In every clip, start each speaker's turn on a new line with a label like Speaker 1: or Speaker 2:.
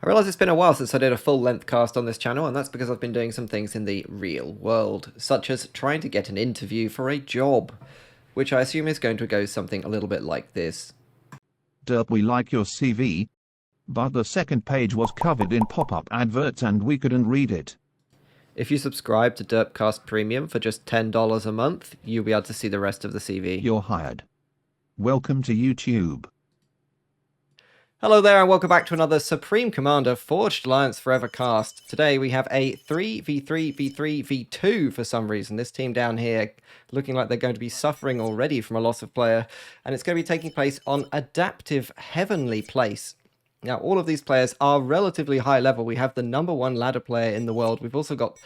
Speaker 1: I realise it's been a while since I did a full-length cast on this channel, and that's because I've been doing some things in the real world, such as trying to get an interview for a job, which I assume is going to go something a little bit like this.
Speaker 2: Derp, we like your CV, but the second page was covered in pop-up adverts and we couldn't read it.
Speaker 1: If you subscribe to Dualcast Premium for just $10 a month, you'll be able to see the rest of the CV.
Speaker 2: You're hired. Welcome to YouTube.
Speaker 1: Hello there and welcome back to another Supreme Commander Forged Alliance Forever cast. Today we have a 3v3v3v2 for some reason. This team down here looking like they're going to be suffering already from a loss of player, and it's going to be taking place on Adaptive Heavenly Place. Now all of these players are relatively high level. We have the #1 ladder player in the world. We've also got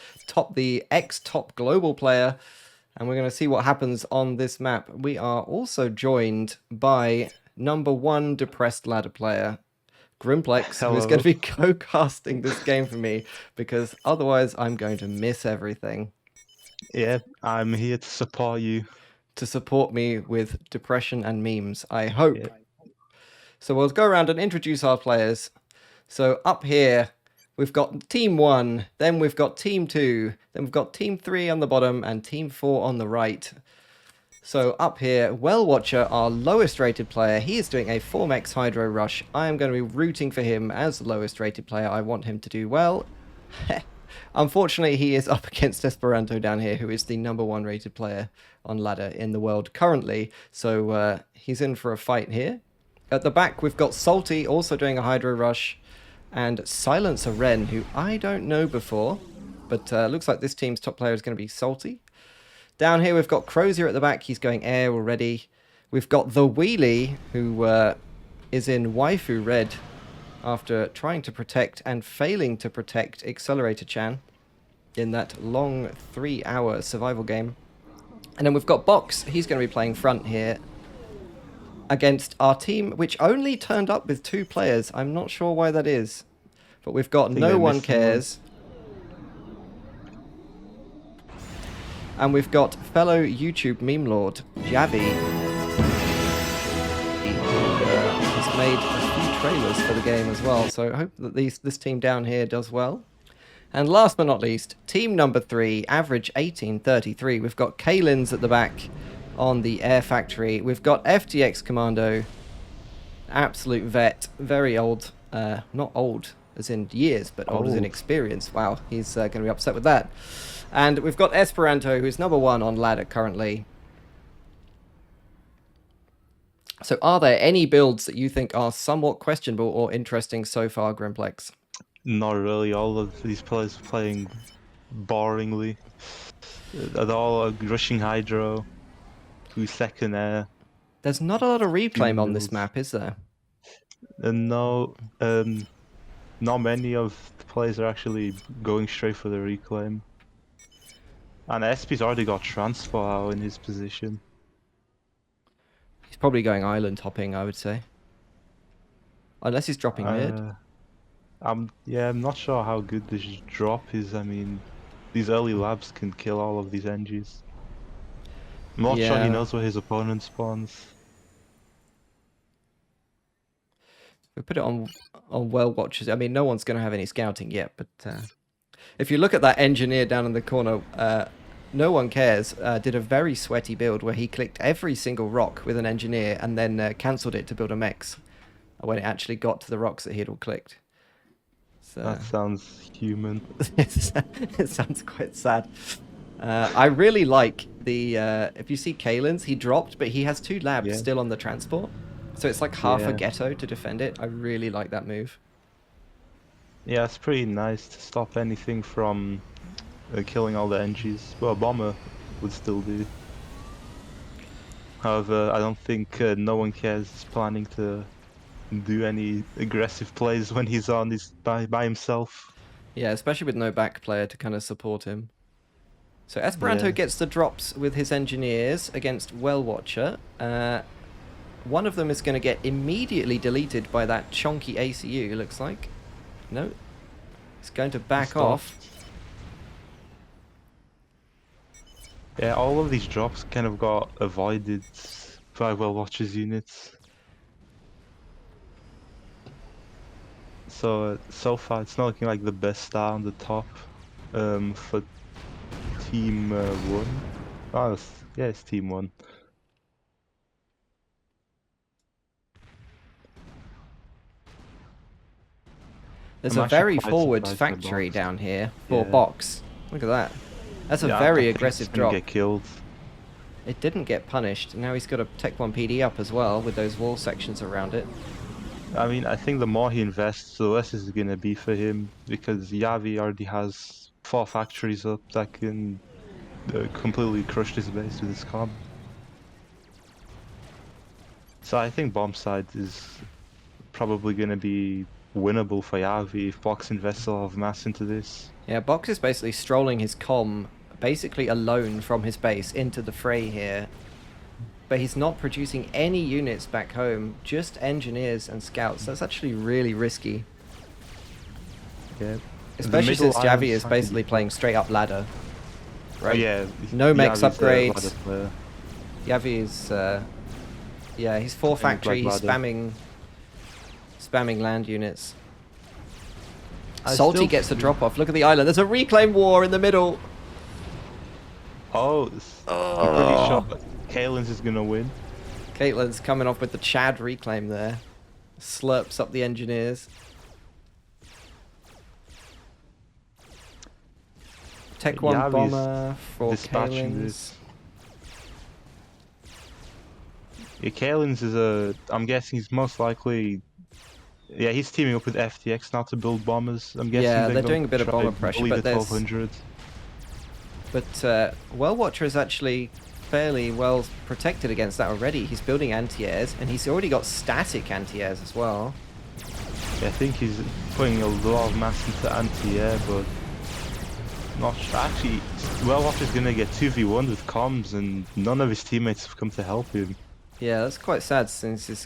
Speaker 1: the ex-top global player, and we're going to see what happens on this map. We are also joined by #1 depressed ladder player, Grimplex, who is going to be co-casting this game for me, because otherwise I'm going to miss everything.
Speaker 3: Yeah, I'm here to support you.
Speaker 1: To support me with depression and memes, I hope.
Speaker 3: Yeah.
Speaker 1: So we'll go around and introduce our players. So up here, we've got Team 1, then we've got Team 2, then we've got Team 3 on the bottom, and Team 4 on the right. So up here, Well Watcher, our lowest rated player, he is doing a Formex Hydro Rush. I am going to be rooting for him as the lowest rated player. I want him to do well. Unfortunately, he is up against Esperanto down here, who is the #1 rated player on ladder in the world currently. So he's in for a fight here. At the back, we've got Salty also doing a Hydro Rush, and Silencer Wren, who I don't know before, but looks like this team's top player is going to be Salty. Down here, we've got Crozier at the back. He's going air already. We've got the Wheelie, who is in Waifu Red after trying to protect and failing to protect Accelerator-chan in that long 3-hour survival game. And then we've got Box. He's going to be playing front here against our team, which only turned up with 2 players. I'm not sure why that is. But we've got No One Cares. And we've got fellow YouTube meme lord, Javi, who has made a few trailers for the game as well. So I hope that this team down here does well. And last but not least, team #3, average 1833. We've got Kalins at the back on the Air Factory. We've got FTX Commando, absolute vet, very old, not old as in years, but old as in experience. Wow, he's going to be upset with that. And we've got Esperanto, who's #1 on ladder currently. So are there any builds that you think are somewhat questionable or interesting so far, Grimplex?
Speaker 3: Not really. All of these players are playing boringly. They're all rushing Hydro, 2-second air.
Speaker 1: There's not a lot of reclaim on this map, is there?
Speaker 3: No, not many of the players are actually going straight for the reclaim. And SP's already got transport out in his position.
Speaker 1: He's probably going island hopping, I would say. Unless he's dropping mid.
Speaker 3: I'm not sure how good this drop is. I mean, these early labs can kill all of these NGs. I'm not sure he knows where his opponent spawns.
Speaker 1: We put it on Well Watchers. I mean, no one's going to have any scouting yet, but if you look at that engineer down in the corner, No One Cares did a very sweaty build where he clicked every single rock with an engineer and then cancelled it to build a mechs when it actually got to the rocks that he had all clicked. So
Speaker 3: that sounds human.
Speaker 1: It sounds quite sad. I really like the, if you see Kalins, he dropped, but he has 2 labs still on the transport. So it's like half a ghetto to defend it. I really like that move.
Speaker 3: Yeah, it's pretty nice to stop anything from killing all the NGs. Well, a bomber would still do. However, I don't think No One Cares is planning to do any aggressive plays when he's on his by himself.
Speaker 1: Yeah, especially with no back player to kind of support him. So Esperanto gets the drops with his engineers against Well Watcher. One of them is going to get immediately deleted by that chonky ACU, looks like. No, it's going to back off.
Speaker 3: Yeah, all of these drops kind of got avoided by Well Watcher's units. So far, it's not looking like the best star on the top for Team 1. Oh, yeah, it's Team 1.
Speaker 1: There's
Speaker 3: I'm
Speaker 1: a
Speaker 3: actually
Speaker 1: very
Speaker 3: quite
Speaker 1: forward
Speaker 3: surprised by
Speaker 1: factory
Speaker 3: Box.
Speaker 1: down here for
Speaker 3: Yeah.
Speaker 1: Box. Look at that. That's a
Speaker 3: Yeah, I
Speaker 1: very
Speaker 3: think
Speaker 1: aggressive
Speaker 3: he's gonna
Speaker 1: drop.
Speaker 3: get killed.
Speaker 1: It didn't get punished. Now he's got a Tech 1 PD up as well with those wall sections around it.
Speaker 3: I mean, I think the more he invests, the less it's gonna be for him, because Javi already has 4 factories up that can completely crush his base with his comm. So I think bomb side is probably gonna be winnable for Javi if Box invests a lot of mass into this.
Speaker 1: Yeah, Box is basically strolling his comm basically alone from his base into the fray here. But he's not producing any units back home, just engineers and scouts. That's actually really risky.
Speaker 3: Yeah.
Speaker 1: Especially since Javi is basically playing straight up ladder. Right?
Speaker 3: Yeah.
Speaker 1: No mechs
Speaker 3: Javi's a ladder
Speaker 1: upgrades.
Speaker 3: player.
Speaker 1: Yavi is, yeah, he's 4
Speaker 3: Playing
Speaker 1: factory,
Speaker 3: Black
Speaker 1: he's
Speaker 3: Ladder.
Speaker 1: spamming land units.
Speaker 3: I
Speaker 1: Salty
Speaker 3: still
Speaker 1: gets a
Speaker 3: see-
Speaker 1: drop off. Look at the island. There's a reclaim war in the middle.
Speaker 3: Oh, I'm pretty sure Kalen's is gonna win.
Speaker 1: Caitlin's coming off with the Chad reclaim there. Slurps up the engineers. Tech 1
Speaker 3: Yavi's
Speaker 1: bomber for
Speaker 3: dispatching
Speaker 1: Caitlin's.
Speaker 3: this. Yeah, Kalen's is a. I'm guessing he's most likely. Yeah, he's teaming up with FTX now to build bombers. I'm guessing
Speaker 1: Yeah, they're
Speaker 3: gonna
Speaker 1: doing a bit of
Speaker 3: try
Speaker 1: bomber
Speaker 3: to
Speaker 1: pressure,
Speaker 3: bully
Speaker 1: but
Speaker 3: the
Speaker 1: there's-
Speaker 3: 1200.
Speaker 1: But Well Watcher is actually fairly well protected against that already. He's building anti-airs, and he's already got static anti-airs as well.
Speaker 3: Yeah, I think he's putting a lot of mass into anti-air, but not actually. Well, Watcher's gonna get 2v1 with comms, and none of his teammates have come to help him.
Speaker 1: Yeah, that's quite sad since he's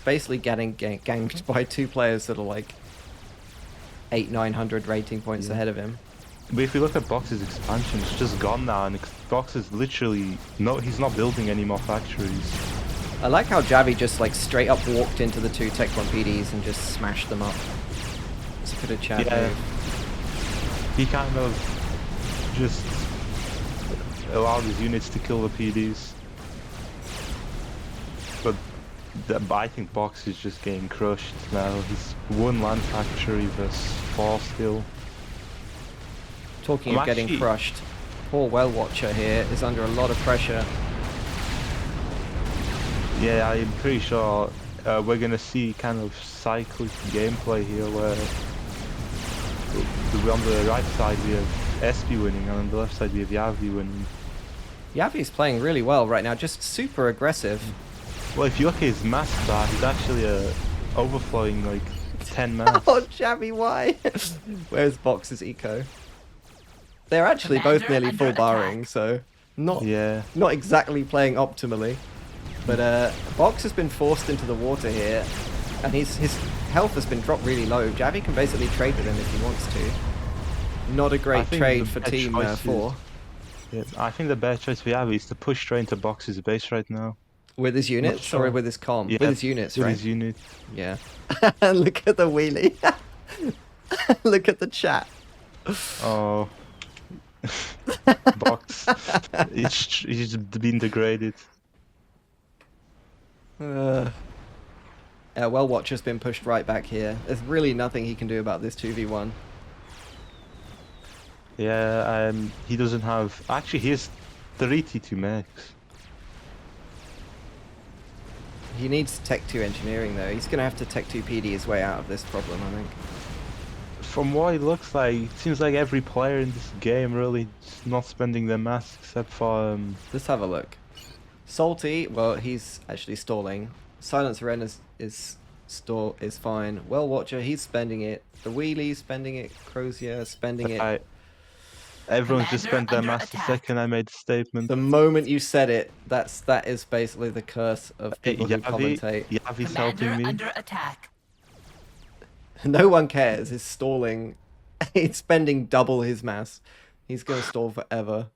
Speaker 1: basically getting ganked by 2 players that are like 800-900 rating points
Speaker 3: Yeah.
Speaker 1: ahead of him.
Speaker 3: But if you look at Box's expansion, it's just gone now, and Box is literally he's not building any more factories.
Speaker 1: I like how Javi just like straight up walked into the 2 Tech 1 PDs and just smashed them up. It's a bit of Chad
Speaker 3: Yeah.
Speaker 1: move.
Speaker 3: He kind of just allowed his units to kill the PDs. But I think Box is just getting crushed now. He's 1 land factory versus 4 still.
Speaker 1: Talking
Speaker 3: I'm
Speaker 1: of getting
Speaker 3: actually-
Speaker 1: crushed, poor Well Watcher here is under a lot of pressure.
Speaker 3: Yeah, I'm pretty sure we're gonna see kind of cyclic gameplay here, where on the right side we have SP winning, and on the left side we have Javi winning.
Speaker 1: Yavi's playing really well right now, just super aggressive.
Speaker 3: Well, if you look at his mass bar, he's actually overflowing like 10 mass.
Speaker 1: Oh, Javi, why? Where's Box's eco? They're actually both
Speaker 4: Commander
Speaker 1: nearly full
Speaker 4: under
Speaker 1: barring,
Speaker 4: attack.
Speaker 1: so not
Speaker 3: Yeah.
Speaker 1: not exactly playing optimally. But Box has been forced into the water here, and his health has been dropped really low. Javi can basically trade with him if he wants to. Not a
Speaker 3: I
Speaker 1: great
Speaker 3: think
Speaker 1: trade
Speaker 3: the
Speaker 1: for
Speaker 3: best
Speaker 1: Team
Speaker 3: choice is-
Speaker 1: 4.
Speaker 3: Yeah, I think the best choice for Javi is to push straight into Box's base right now.
Speaker 1: With his units or
Speaker 3: sure.
Speaker 1: with his comm?
Speaker 3: Yeah,
Speaker 1: With his units,
Speaker 3: with
Speaker 1: right?
Speaker 3: his unit.
Speaker 1: Yeah. Look at the wheelie. Look at the chat.
Speaker 3: Oh. Box. He's been degraded.
Speaker 1: Well Watcher's been pushed right back here. There's really nothing he can do about this 2v1.
Speaker 3: Yeah, he doesn't have. Actually, he has 3 T2 mechs.
Speaker 1: He needs Tech 2 engineering though. He's going to have to Tech 2 PD his way out of this problem, I think.
Speaker 3: From what it looks like, it seems like every player in this game really is not spending their mass except for.
Speaker 1: Let's have a look. Salty, well, he's actually stalling. Silence Ren is fine. Well Watcher, he's spending it. The Wheelie's spending it. Crozier spending it.
Speaker 3: Everyone's just spent
Speaker 4: Commander
Speaker 3: their
Speaker 4: under
Speaker 3: mass the
Speaker 4: attack.
Speaker 3: second I made the statement.
Speaker 1: The moment you said it, that is basically the curse of people who commentate.
Speaker 3: Javi's
Speaker 4: Commander
Speaker 3: helping me.
Speaker 4: under attack.
Speaker 1: No one cares. He's stalling. He's spending double his mass. He's going to stall forever.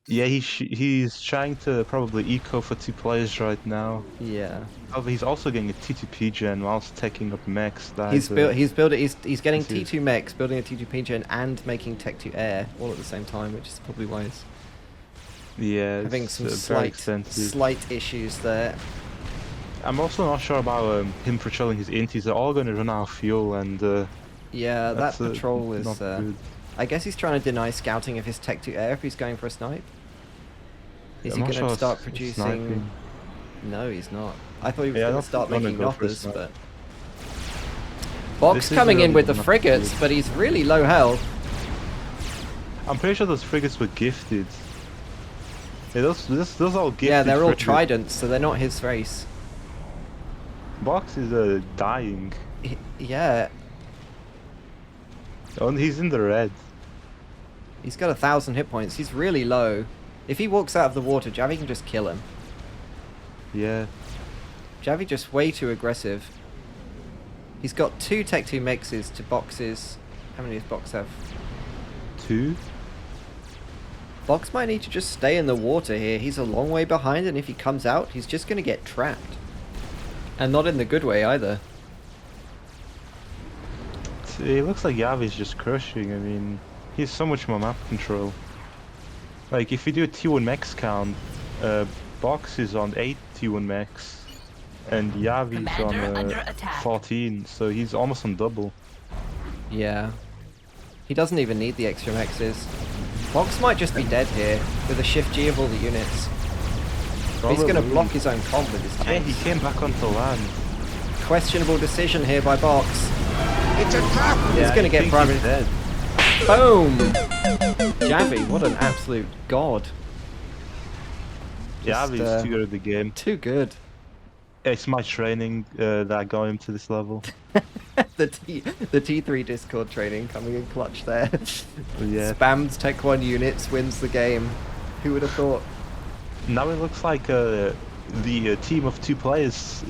Speaker 3: Yeah, he's trying to probably eco for 2 players right now.
Speaker 1: Yeah.
Speaker 3: Oh, but he's also getting a T2P gen whilst taking up mechs.
Speaker 1: He's getting
Speaker 3: this is-
Speaker 1: T2 mechs, building a T2 gen, and making Tech 2 air all at the same time, which is probably why he's
Speaker 3: Yeah,
Speaker 1: having
Speaker 3: it's,
Speaker 1: some
Speaker 3: very expensive.
Speaker 1: slight issues there.
Speaker 3: I'm also not sure about him patrolling his inties. They're all going to run out of fuel, and
Speaker 1: Yeah, that
Speaker 3: that's,
Speaker 1: patrol is.
Speaker 3: not good.
Speaker 1: I guess he's trying to deny scouting of his Tech 2 air if he's going for a snipe. Is
Speaker 3: I'm
Speaker 1: he
Speaker 3: not
Speaker 1: going
Speaker 3: sure
Speaker 1: to
Speaker 3: it's
Speaker 1: start producing?
Speaker 3: sniping.
Speaker 1: No, he's not. I thought he was
Speaker 3: Yeah, I
Speaker 1: going
Speaker 3: don't
Speaker 1: to start
Speaker 3: think
Speaker 1: making
Speaker 3: he's gonna go for a
Speaker 1: knockers,
Speaker 3: snipe.
Speaker 1: but Box
Speaker 3: This is
Speaker 1: coming in
Speaker 3: really
Speaker 1: with the
Speaker 3: not
Speaker 1: frigates,
Speaker 3: good.
Speaker 1: but he's really low health.
Speaker 3: I'm pretty sure those frigates were gifted. Yeah, those all gifted.
Speaker 1: Yeah, they're all
Speaker 3: frigates.
Speaker 1: tridents, so they're not his race.
Speaker 3: Box is dying.
Speaker 1: Yeah,
Speaker 3: Oh, and he's in the red.
Speaker 1: he's got 1,000 hit points. He's really low. If he walks out of the water, Javi can just kill him.
Speaker 3: Yeah.
Speaker 1: Javi just way too aggressive. He's got 2 Tech 2 mixes to Box's. How many does Box have?
Speaker 3: 2.
Speaker 1: Box might need to just stay in the water here. He's a long way behind, and if he comes out, he's just going to get trapped. And not in the good way either.
Speaker 3: It looks like Javi's just crushing. I mean, he has so much more map control. Like, if you do a T1 max count, Box is on 8 T1 max, and Javi's
Speaker 4: Commander under
Speaker 3: on
Speaker 4: attack.
Speaker 3: 14, so he's almost on double.
Speaker 1: Yeah. He doesn't even need the extra mexes. Box might just be dead here with a shift G of all the units. He's going to
Speaker 3: Probably.
Speaker 1: block his own comp with his
Speaker 3: Yeah,
Speaker 1: tanks.
Speaker 3: he came back onto land.
Speaker 1: Questionable decision here by Box.
Speaker 5: It's a trap!
Speaker 1: He's going to
Speaker 3: I
Speaker 1: get
Speaker 3: think
Speaker 1: primary.
Speaker 3: he's dead.
Speaker 1: Boom! Javi, what an absolute god. Just,
Speaker 3: Javi's too good at the game.
Speaker 1: Too good.
Speaker 3: It's my training that got him to this level.
Speaker 1: the T3 Discord training coming in clutch there.
Speaker 3: Yeah.
Speaker 1: Spams Tech 1 units, wins the game. Who would have thought?
Speaker 3: Now it looks like the team of 2 players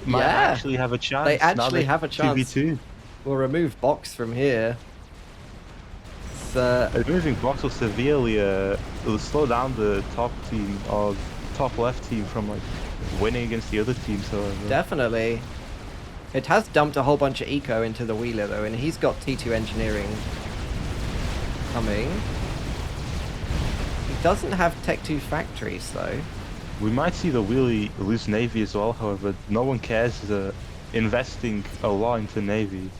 Speaker 3: might
Speaker 1: Yeah.
Speaker 3: actually have a chance.
Speaker 1: They
Speaker 3: Now
Speaker 1: actually
Speaker 3: they're
Speaker 1: have a chance.
Speaker 3: 2v2.
Speaker 1: We'll remove Box from here. It's,
Speaker 3: Removing Box will severely will slow down the top team or top left team from like winning against the other teams. However,
Speaker 1: definitely. It has dumped a whole bunch of eco into the wheeler though, and he's got T2 engineering coming. He doesn't have Tech 2 factories though.
Speaker 3: we might see the wheelie lose Navy as well. However, no one cares investing a lot into Navy.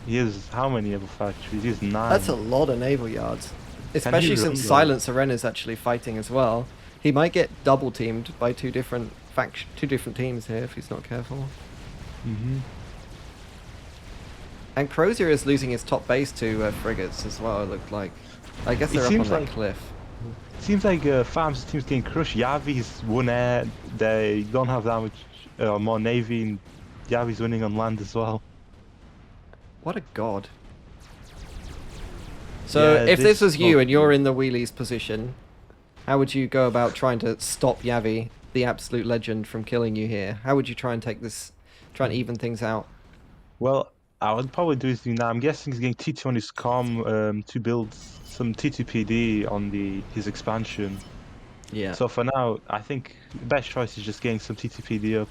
Speaker 3: He has how many other factories? He has 9.
Speaker 1: That's a lot of naval yards. Especially
Speaker 3: run
Speaker 1: since
Speaker 3: them?
Speaker 1: Silence Arena's actually fighting as well. He might get double teamed by two different teams here if he's not careful.
Speaker 3: Mm-hmm.
Speaker 1: And Crozier is losing his top base to frigates as well, it looked like. I guess
Speaker 3: It
Speaker 1: they're up on
Speaker 3: seems
Speaker 1: that
Speaker 3: like-
Speaker 1: cliff.
Speaker 3: Seems like Farm's team's getting crushed. Yavi's won air. They don't have that much more Navy, and Yavi's winning on land as well.
Speaker 1: What a god. So
Speaker 3: Yeah,
Speaker 1: if this was you
Speaker 3: oh,
Speaker 1: and you're in the wheelies position, how would you go about trying to stop Yavi, the absolute legend, from killing you here? How would you try and try and even things out?
Speaker 3: Well, I would probably do this now. I'm guessing he's getting T2 on his comm to build some T2PD on his expansion.
Speaker 1: Yeah.
Speaker 3: So for now, I think the best choice is just getting some T2PD up.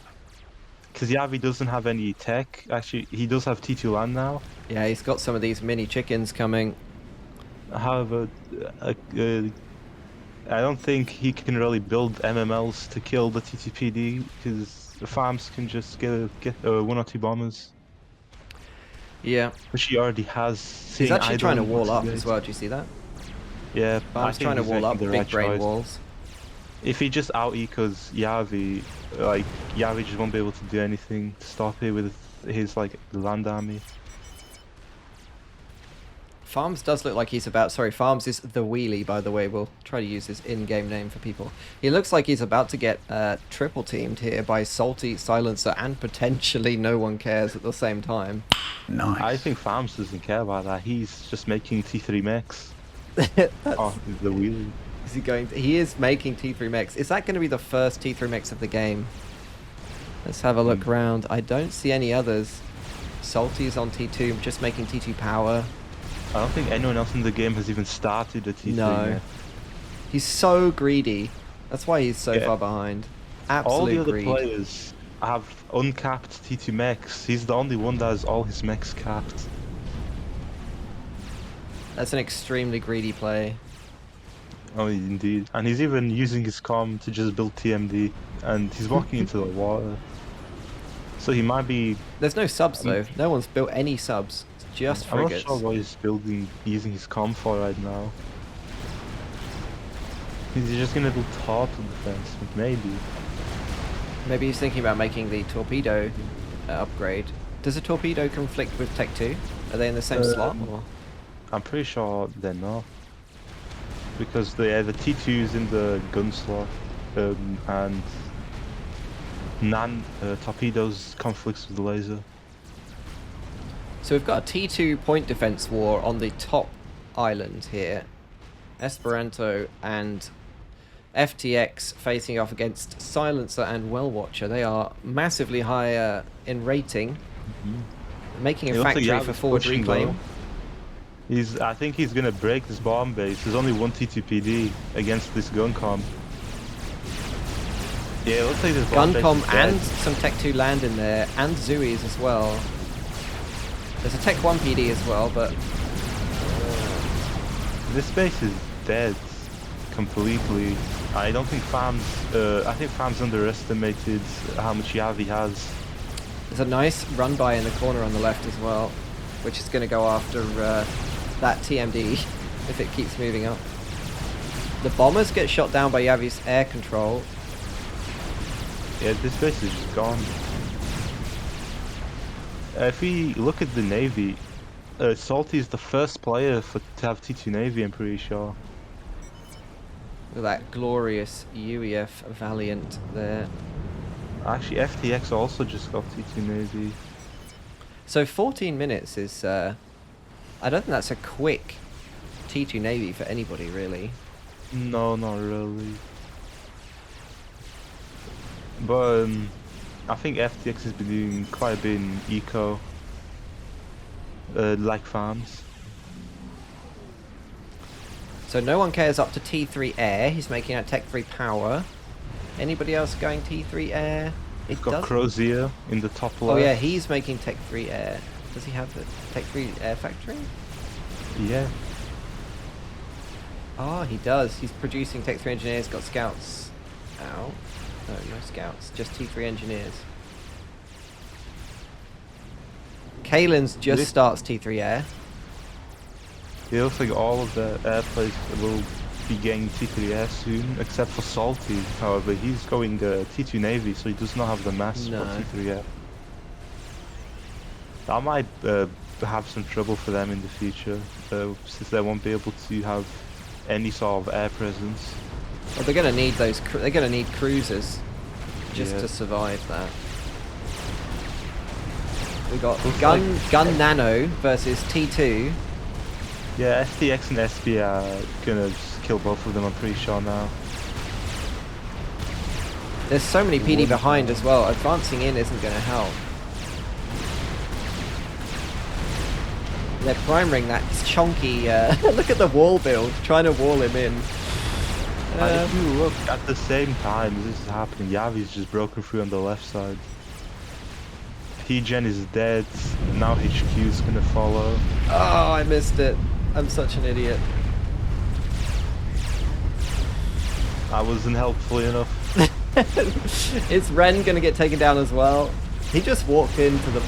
Speaker 3: Because Yavi doesn't have any tech. Actually, he does have T2 land now.
Speaker 1: Yeah, he's got some of these mini chickens coming.
Speaker 3: However, I don't think he can really build MMLs to kill the TTPD because the farms can just get 1 or 2 bombers,
Speaker 1: Yeah.
Speaker 3: which he already has.
Speaker 1: He's
Speaker 3: sitting
Speaker 1: actually
Speaker 3: idle
Speaker 1: trying to
Speaker 3: in
Speaker 1: wall up
Speaker 3: days.
Speaker 1: as well, do you see that?
Speaker 3: Yeah, I
Speaker 1: He's
Speaker 3: think
Speaker 1: trying to
Speaker 3: he's
Speaker 1: wall up
Speaker 3: making the
Speaker 1: big
Speaker 3: right
Speaker 1: brain
Speaker 3: choice.
Speaker 1: walls.
Speaker 3: If he just out-ecos Yavi, like Yavi just won't be able to do anything to stop it with his land army.
Speaker 1: Farms does look like he's about... Sorry, Farms is the wheelie, by the way. We'll try to use his in-game name for people. He looks like he's about to get triple teamed here by Salty, Silencer, and potentially No One Cares at the same time.
Speaker 5: Nice.
Speaker 3: I think Farms doesn't care about that. He's just making T3 mechs.
Speaker 1: That's-
Speaker 3: Oh, the wheelie.
Speaker 1: Is he going to... He is making T3 mechs. Is that going to be the first T3 mechs of the game? Let's have a look around. I don't see any others. Salty's on T2, just making T2 power.
Speaker 3: I don't think anyone else in the game has even started a T3
Speaker 1: No.
Speaker 3: mech.
Speaker 1: He's so greedy. That's why he's so
Speaker 3: Yeah.
Speaker 1: far behind.
Speaker 3: All the
Speaker 1: Absolute
Speaker 3: other
Speaker 1: greed.
Speaker 3: players have uncapped T2 mechs. He's the only one that has all his mechs capped.
Speaker 1: That's an extremely greedy play.
Speaker 3: Oh, indeed. And he's even using his comm to just build TMD. And he's walking into the water. So he might be...
Speaker 1: There's no subs though. No one's built any subs. It's just
Speaker 3: I'm not
Speaker 1: frigates.
Speaker 3: sure what he's building, using his comm for right now. Is he just gonna build turtle defense? Maybe.
Speaker 1: Maybe he's thinking about making the torpedo upgrade. Does a torpedo conflict with Tech 2? Are they in the same slot? Or?
Speaker 3: I'm pretty sure they're not. Because the T2's in the gun slot, and torpedoes conflicts with the laser.
Speaker 1: So we've got a T2 point defense war on the top island here. Esperanto and FTX facing off against Silencer and Well Watcher. They are massively higher in rating, making a
Speaker 3: It looks like
Speaker 1: factory
Speaker 3: Javi's
Speaker 1: for forward
Speaker 3: pushing
Speaker 1: reclaim.
Speaker 3: low. I think he's gonna break this bomb base. There's only one T2PD against this gun comm. Yeah, it looks like this bomb base
Speaker 1: Guncom
Speaker 3: is dead.
Speaker 1: and some Tech 2 land in there, and Zui's as well. There's a Tech 1 PD as well, but
Speaker 3: This base is dead completely. I don't think Farms. I think Farms underestimated how much Javi has.
Speaker 1: there's a nice run by in the corner on the left as well, which is going to go after that TMD if it keeps moving up. The bombers get shot down by Javi's air control.
Speaker 3: Yeah, this base is just gone. If we look at the Navy, Salty is the first player to have T2 Navy, I'm pretty sure.
Speaker 1: With that glorious UEF Valiant there.
Speaker 3: Actually, FTX also just got T2 Navy.
Speaker 1: So 14 minutes is, I don't think that's a quick T2 Navy for anybody really.
Speaker 3: No, not really. But I think FTX has been doing quite a bit in eco, like Farms.
Speaker 1: So no one cares up to T3 air. He's making out Tech 3 power. Anybody else going T3 air?
Speaker 3: We've got Crozier in the top left.
Speaker 1: Oh yeah, he's making Tech 3 air. Does he have the Tech 3 air factory?
Speaker 3: Yeah.
Speaker 1: Oh, he does. He's producing Tech 3 engineers, got scouts out. No, no scouts, just T3 engineers. Kalen's just starts T3 air.
Speaker 3: It looks like all of the airplanes will be getting T3 air soon, except for Salty. However, he's going T2 Navy, so he does not have the mass
Speaker 1: No.
Speaker 3: for T3 air. That might have some trouble for them in the future, since they won't be able to have any sort of air presence.
Speaker 1: Well, they're going to need those. They're going to need cruisers just
Speaker 3: Yeah.
Speaker 1: to survive that. We got
Speaker 3: Looks
Speaker 1: gun Nano versus T2.
Speaker 3: Yeah, FTX and SB are gonna just kill both of them, I'm pretty sure now.
Speaker 1: There's so many PD behind as well. Advancing in isn't going to help. They're primering that chunky. Look at the wall build, trying to wall him in.
Speaker 3: And if you look at the same time as this is happening, Javi's just broken through on the left side. P-Gen is dead, now HQ is gonna follow.
Speaker 1: Oh, I missed it. I'm such an idiot.
Speaker 3: I wasn't helpful enough.
Speaker 1: Is Ren going to get taken down as well? He just walked into the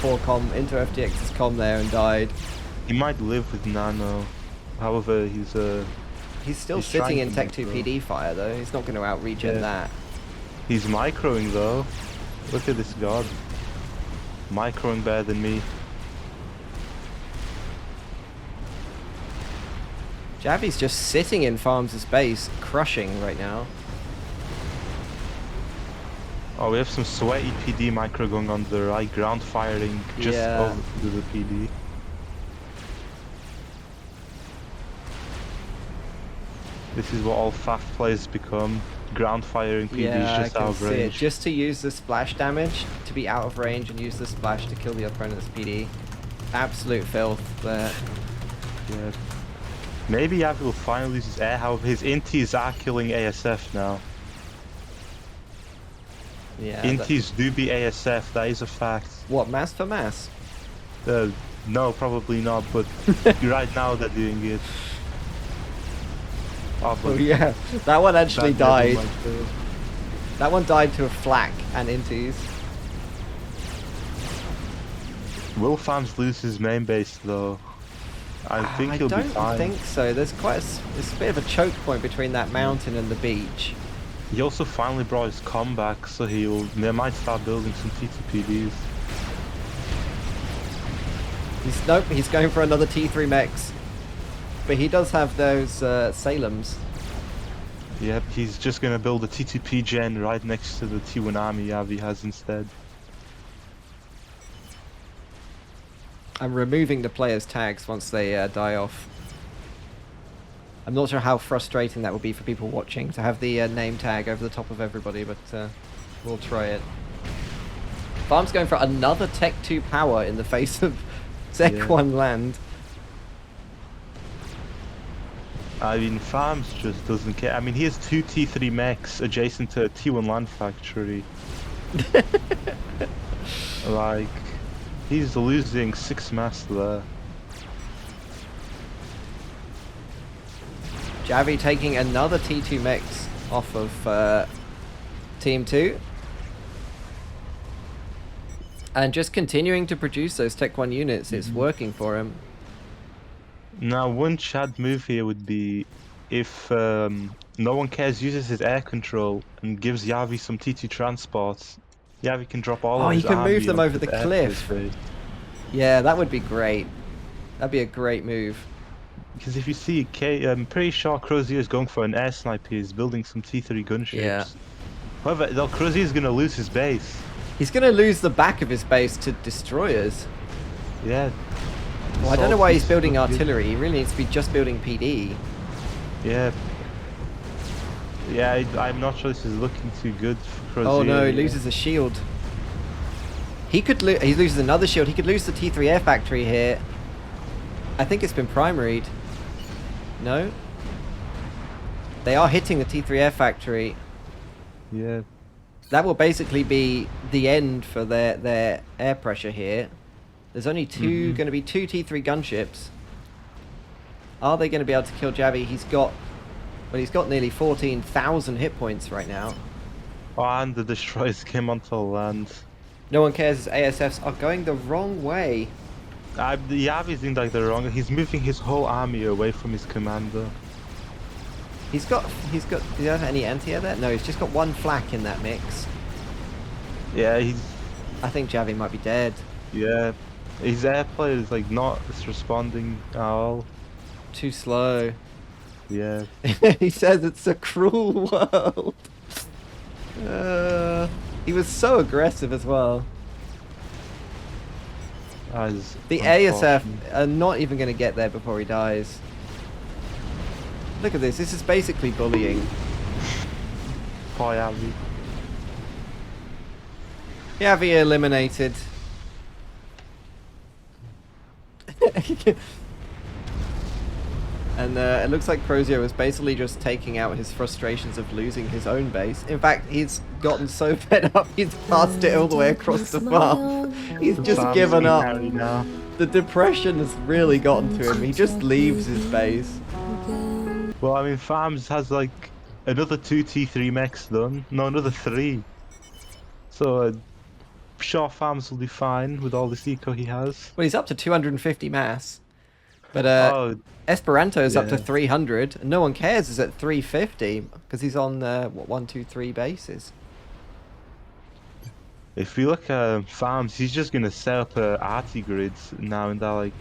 Speaker 1: into FTX's comm there and died.
Speaker 3: He might live with Nano, however he's
Speaker 1: He's
Speaker 3: He's
Speaker 1: sitting
Speaker 3: trying
Speaker 1: in
Speaker 3: to
Speaker 1: Tech 2
Speaker 3: micro.
Speaker 1: PD fire though. He's not going to out-regen
Speaker 3: Yeah.
Speaker 1: that.
Speaker 3: he's microing though. Look at this god. Microing better than me.
Speaker 1: Javi's just sitting in Farms' base, crushing right now.
Speaker 3: Oh, we have some sweaty PD micro going on the right, ground firing just
Speaker 1: Yeah.
Speaker 3: over to the PD. This is what all FAF players become. Ground firing PDs
Speaker 1: Yeah,
Speaker 3: just
Speaker 1: I
Speaker 3: out
Speaker 1: can
Speaker 3: of
Speaker 1: see it.
Speaker 3: range.
Speaker 1: Just to use the splash damage, to be out of range and use the splash to kill the opponent's PD. Absolute filth there.
Speaker 3: Yeah. Maybe Javi will finally lose his air, however his intis are killing ASF now.
Speaker 1: Yeah.
Speaker 3: Intis do beat ASF, that is a fact.
Speaker 1: What, mass for mass?
Speaker 3: No, probably not, but right now they're doing it. Oh,
Speaker 1: Oh yeah, that one actually
Speaker 3: that
Speaker 1: died.
Speaker 3: never mind.
Speaker 1: That one died to a flak and inties.
Speaker 3: Will Farms lose his main base though? I think he'll be fine.
Speaker 1: I don't think so. There's quite there's a bit of a choke point between that mountain and the beach.
Speaker 3: He also finally brought his com back, so they might start building some TTPDs.
Speaker 1: Nope, he's going for another T3 mechs. But he does have those Salems.
Speaker 3: Yep, he's just gonna build a TTP gen right next to the T1 army Javi has instead.
Speaker 1: I'm removing the players' tags once they die off. I'm not sure how frustrating that will be for people watching to have the name tag over the top of everybody, but we'll try it. Farm's going for another Tech 2 power in the face of Tech 1 land.
Speaker 3: I mean, Farms just doesn't care. I mean, he has 2 T3 mechs adjacent to a T1 land factory. Like, he's losing 6 mass there.
Speaker 1: Javi taking another T2 mechs off of Team 2. And just continuing to produce those Tech 1 units. It's working for him.
Speaker 3: Now, one Chad move here would be if no one cares uses his air control and gives Javi some T2 transports. Javi can drop all of his
Speaker 1: he can
Speaker 3: army
Speaker 1: move them
Speaker 3: onto
Speaker 1: over the
Speaker 3: air
Speaker 1: cliff.
Speaker 3: base.
Speaker 1: Yeah, that would be great. That'd be a great move.
Speaker 3: Because if you see, I'm pretty sure Crozier is going for an air sniper. He's building some T3 gunships.
Speaker 1: Yeah.
Speaker 3: However, though, Crozier is going to lose his base.
Speaker 1: He's going to lose the back of his base to destroyers.
Speaker 3: Yeah.
Speaker 1: Well, I don't know why he's
Speaker 3: Salty's
Speaker 1: building
Speaker 3: so good.
Speaker 1: artillery. He really needs to be just building PD.
Speaker 3: Yeah. Yeah, I'm not sure this is looking too good for Crozier.
Speaker 1: Oh no, he loses a shield. He could he loses another shield. He could lose the T3 air factory here. I think it's been primaried. No? They are hitting the T3 air factory.
Speaker 3: Yeah.
Speaker 1: That will basically be the end for their air pressure here. There's only going to be 2 T3 gunships. Are they going to be able to kill Javi? He's got nearly 14,000 hit points right now.
Speaker 3: Oh, and the destroyers came onto land.
Speaker 1: No one cares. His ASFs are going the wrong way.
Speaker 3: Javi's doing like the wrong. He's moving his whole army away from his commander.
Speaker 1: Does he have any anti-air there? No, he's just got 1 flak in that mix.
Speaker 3: Yeah,
Speaker 1: I think Javi might be dead.
Speaker 3: yeah. His airplane is like not responding at all.
Speaker 1: Too slow.
Speaker 3: Yeah.
Speaker 1: He says it's a cruel world. He was so aggressive as well.
Speaker 3: That is
Speaker 1: The ASF
Speaker 3: unfortunate.
Speaker 1: are not even going to get there before he dies. Look at this. This is basically bullying.
Speaker 3: Poor Javi.
Speaker 1: Javi eliminated. And it looks like Crozier was basically just taking out his frustrations of losing his own base. In fact, he's gotten so fed up, he's passed it all the way across the farm. He's just
Speaker 3: Farm's
Speaker 1: given
Speaker 3: being
Speaker 1: up.
Speaker 3: carried now.
Speaker 1: The depression has really gotten to him. He just leaves his base.
Speaker 3: Well, I mean, Farms has like another 2 T3 mechs done. No, another 3. So, sure, Farms will be fine with all this eco he has.
Speaker 1: Well, he's up to 250 mass. But
Speaker 3: Oh,
Speaker 1: Esperanto's up to
Speaker 3: yeah.
Speaker 1: 300. And no one cares is at 350 because he's on 1, 2, 3 bases.
Speaker 3: if we look at Farms, he's just gonna set up arty grids now in that like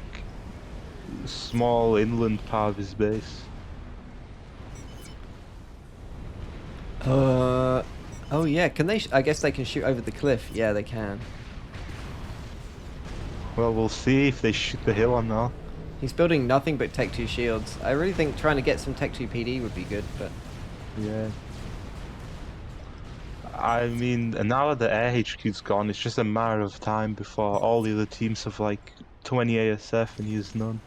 Speaker 3: small inland part of his base.
Speaker 1: Oh yeah, can they? I guess they can shoot over the cliff. Yeah, they can.
Speaker 3: Well, we'll see if they shoot the hill or not.
Speaker 1: He's building nothing but Tech 2 shields. I really think trying to get some Tech 2 PD would be good, but
Speaker 3: Yeah. I mean, and now that the air HQ's gone, it's just a matter of time before all the other teams have like 20 ASF and he has none.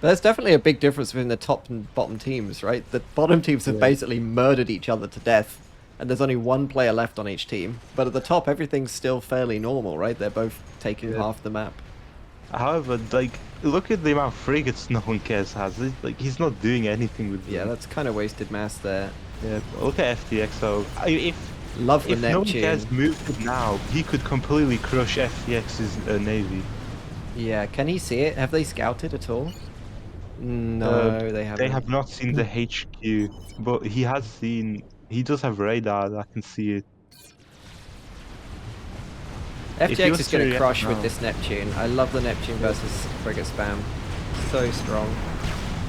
Speaker 1: There's definitely a big difference between the top and bottom teams, right? The bottom teams have basically murdered each other to death, and there's only one player left on each team. But at the top, everything's still fairly normal, right? They're both taking half the map.
Speaker 3: However, like, look at the amount of frigates no one cares has. Like, he's not doing anything with them.
Speaker 1: Yeah, that's kind of wasted mass there.
Speaker 3: Yeah, look at FTX though. If
Speaker 1: Love the
Speaker 3: no one
Speaker 1: Neptune.
Speaker 3: cares moved it now, he could completely crush FTX's navy.
Speaker 1: Yeah, can he see it? Have they scouted at all? No, they haven't.
Speaker 3: They have not seen the HQ, but he has seen. He does have radar that can see it. If he
Speaker 1: FTX
Speaker 3: was
Speaker 1: is going to
Speaker 3: to
Speaker 1: crush
Speaker 3: react
Speaker 1: with
Speaker 3: now-
Speaker 1: this Neptune. I love the Neptune versus frigate spam. So strong.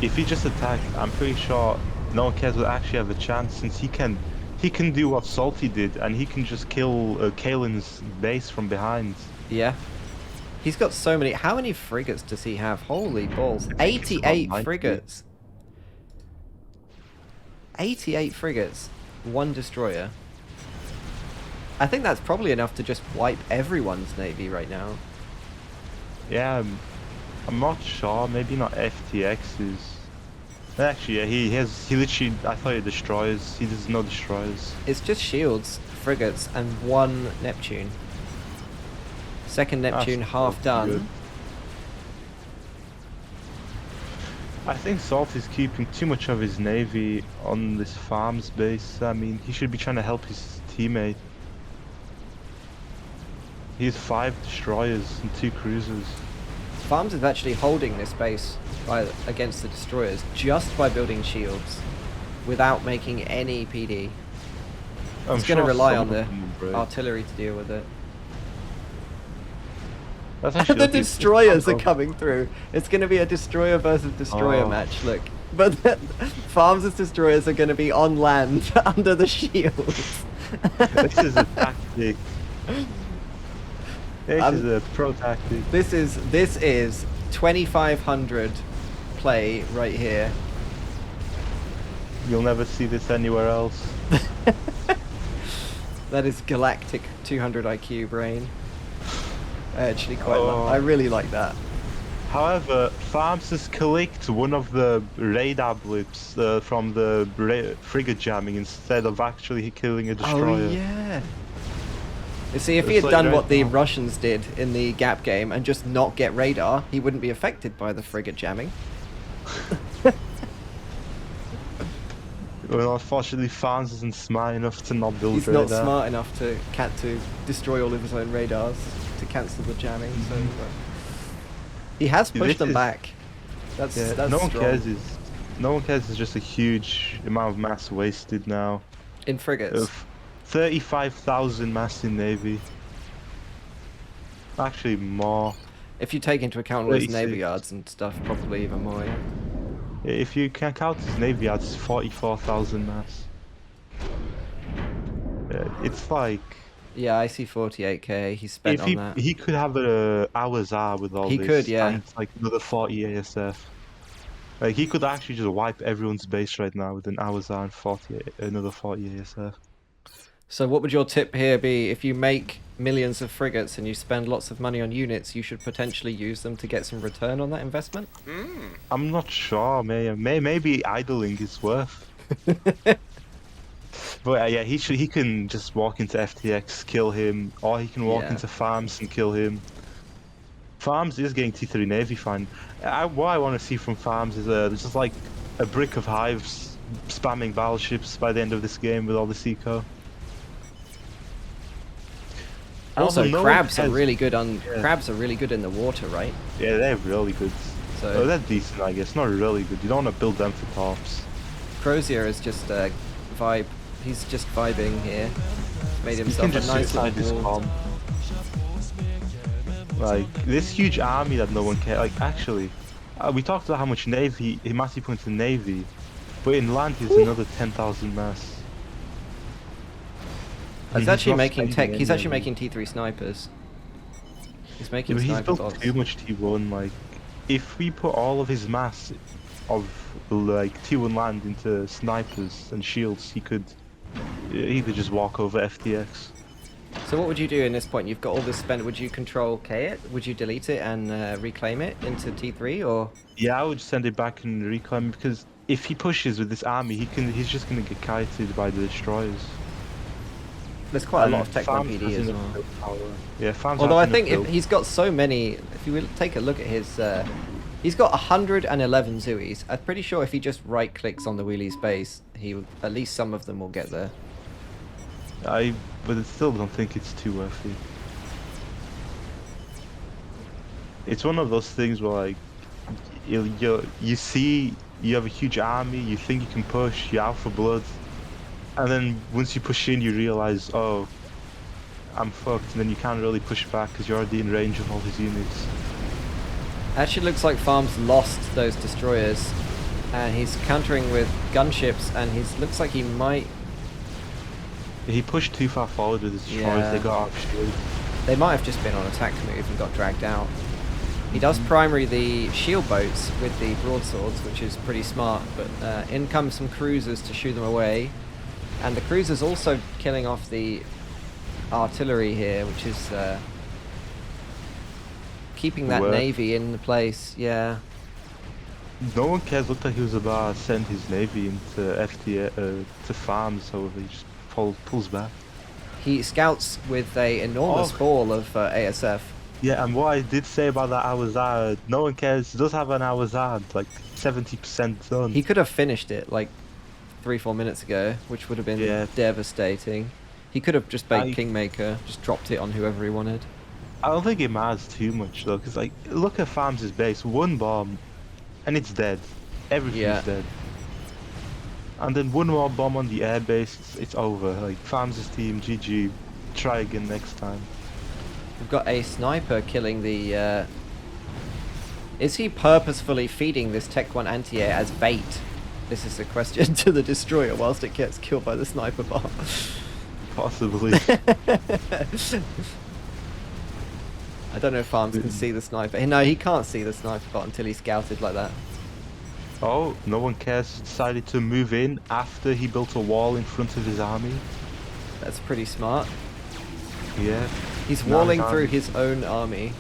Speaker 3: If he just attacked, I'm pretty sure no one cares will actually have a chance, since he can do what Salty did, and he can just kill Kalen's base from behind.
Speaker 1: Yeah. He's got so many. How many frigates does he have? Holy balls.
Speaker 3: I think it's about
Speaker 1: 88
Speaker 3: 90.
Speaker 1: frigates. 88 frigates. One destroyer. I think that's probably enough to just wipe everyone's navy right now.
Speaker 3: Yeah, I'm not sure. Maybe not FTX's. Actually, yeah, he literally. I thought he had destroyers. He does no destroyers.
Speaker 1: It's just shields, frigates, and one Neptune. Second Neptune
Speaker 3: That's
Speaker 1: half done.
Speaker 3: good. I think Salt is keeping too much of his navy on this farm's base. I mean, he should be trying to help his teammate. He has 5 destroyers and 2 cruisers.
Speaker 1: Farms is actually holding this base against the destroyers just by building shields without making any PD.
Speaker 3: I'm
Speaker 1: He's going to
Speaker 3: sure
Speaker 1: rely
Speaker 3: some
Speaker 1: on
Speaker 3: of
Speaker 1: the
Speaker 3: them will break.
Speaker 1: artillery to deal with it.
Speaker 3: That's actually
Speaker 1: The
Speaker 3: okay.
Speaker 1: destroyers are coming through. It's going to be a destroyer versus destroyer
Speaker 3: Oh.
Speaker 1: match, look. But Farms' destroyers are going to be on land under the shields.
Speaker 3: This is a tactic. This is a pro tactic.
Speaker 1: This is 2500 play right here.
Speaker 3: You'll never see this anywhere else.
Speaker 1: That is galactic 200 IQ brain. I actually quite
Speaker 3: Oh.
Speaker 1: I really like that.
Speaker 3: However, Farms has clicked one of the radar blips from the frigate jamming instead of actually killing a destroyer.
Speaker 1: Oh yeah. You see, if he
Speaker 3: It's
Speaker 1: had
Speaker 3: like
Speaker 1: done
Speaker 3: right
Speaker 1: what the
Speaker 3: now.
Speaker 1: Russians did in the Gap game and just not get radar, he wouldn't be affected by the frigate jamming.
Speaker 3: Well, unfortunately, Farms isn't smart enough to not build
Speaker 1: He's
Speaker 3: radar.
Speaker 1: not smart enough to destroy all of his own radars to cancel the jamming. So he has
Speaker 3: See,
Speaker 1: pushed
Speaker 3: this
Speaker 1: them
Speaker 3: is-
Speaker 1: back. That's
Speaker 3: Yeah, no one
Speaker 1: strong.
Speaker 3: cares. No one cares. Is just a huge amount of mass wasted now.
Speaker 1: In frigates.
Speaker 3: Of 35,000 mass in navy. Actually, more.
Speaker 1: If you take into account all his
Speaker 3: 36.
Speaker 1: navy yards and stuff, probably even more. Yeah.
Speaker 3: If you can count his navy yards, it's 44,000 mass. It's like
Speaker 1: Yeah, I see 48k. He's spent
Speaker 3: if
Speaker 1: on that.
Speaker 3: he could have a hours R with all
Speaker 1: He
Speaker 3: this.
Speaker 1: could, yeah.
Speaker 3: And like another 40 ASF. Like he could actually just wipe everyone's base right now with an hours R and another 40 ASF.
Speaker 1: So what would your tip here be? If you make millions of frigates and you spend lots of money on units, you should potentially use them to get some return on that investment?
Speaker 3: I'm not sure, maybe idling is worth. But yeah, he can just walk into FTX, kill him, or he can walk
Speaker 1: Yeah.
Speaker 3: into Farms and kill him. Farms is getting T3 Navy fine. What I want to see from Farms is just like a brick of hives spamming battleships by the end of this game with all this eco.
Speaker 1: Also,
Speaker 3: no one
Speaker 1: crabs are
Speaker 3: cares-
Speaker 1: really good on
Speaker 3: Yeah.
Speaker 1: crabs are really good in the water, right?
Speaker 3: Yeah, they're really good.
Speaker 1: So
Speaker 3: Oh, they're decent, I guess. Not really good. You don't want to build them for tops.
Speaker 1: Crozier is just a vibe. He's just vibing here. Made
Speaker 3: You
Speaker 1: himself
Speaker 3: can
Speaker 1: a
Speaker 3: just
Speaker 1: nice
Speaker 3: suicide this
Speaker 1: little wall.
Speaker 3: com. Like this huge army that no one cares. Like actually, we talked about how much navy he massively put into navy, but in land he's another 10,000 mass.
Speaker 1: He's actually
Speaker 3: not
Speaker 1: making
Speaker 3: spending
Speaker 1: He's
Speaker 3: any
Speaker 1: actually
Speaker 3: of it.
Speaker 1: making T3 snipers. He's
Speaker 3: Yeah,
Speaker 1: making
Speaker 3: but he's
Speaker 1: sniper
Speaker 3: built
Speaker 1: bots.
Speaker 3: too much T1. Like, if we put all of his mass of like T1 land into snipers and shields, he could just walk over FTX.
Speaker 1: So what would you do in this point? You've got all this spent. Would you control K it? Would you delete it and reclaim it into T3 or?
Speaker 3: Yeah, I would send it back and reclaim it because if he pushes with this army, he's just gonna get kited by the destroyers.
Speaker 1: There's quite a lot
Speaker 3: And
Speaker 1: of Tech
Speaker 3: Farms
Speaker 1: PD
Speaker 3: has
Speaker 1: as
Speaker 3: enough
Speaker 1: well.
Speaker 3: firepower. Yeah, Farms
Speaker 1: Although I
Speaker 3: has
Speaker 1: think
Speaker 3: enough
Speaker 1: if he's got so many, if you will take a look at his, he's got 111 Zuis. I'm pretty sure if he just right clicks on the wheelie space, at least some of them will get there.
Speaker 3: but I still don't think it's too worth it. It's one of those things where like you see you have a huge army, you think you can push, you're out for blood, and then once you push in, you realize, oh, I'm fucked, and then you can't really push back because you're already in range of all his units.
Speaker 1: Actually looks like Farms lost those destroyers, and he's countering with gunships, and looks like he might.
Speaker 3: He pushed too far forward with his destroyers.
Speaker 1: Yeah.
Speaker 3: They got out shield.
Speaker 1: They might have just been on attack move and got dragged out. He does primary the shield boats with the broadswords, which is pretty smart, but in come some cruisers to shoo them away. And the cruisers also killing off the artillery here, which is keeping that
Speaker 3: Work.
Speaker 1: navy in place, yeah.
Speaker 3: No one cares. Looked like he was about to send his navy into FTA to farms, however he just pulls back.
Speaker 1: He scouts with a enormous ball of ASF.
Speaker 3: Yeah, and what I did say about that Awazard, no one cares. He does have an Awazard, like 70% done.
Speaker 1: He could have finished it like 3-4 minutes ago, which would have been
Speaker 3: Yeah.
Speaker 1: devastating. He could have just baked Kingmaker, just dropped it on whoever he wanted.
Speaker 3: I don't think it matters too much though, because like, look at Farms' base, one bomb, and it's dead. Everything's dead. And then one more bomb on the air base, it's over. Like, Farms' team, GG, try again next time.
Speaker 1: We've got a sniper killing the... Is he purposefully feeding this Tech 1 anti-air as bait? This is a question to the destroyer whilst it gets killed by the sniper bomb.
Speaker 3: Possibly.
Speaker 1: I don't know if Farms can see the sniper. No, he can't see the sniper bot until he's scouted like that.
Speaker 3: Oh, no one cares. Decided to move in after he built a wall in front of his army.
Speaker 1: That's pretty smart.
Speaker 3: Yeah.
Speaker 1: He's
Speaker 3: Now
Speaker 1: walling
Speaker 3: his
Speaker 1: through
Speaker 3: army-
Speaker 1: his own army.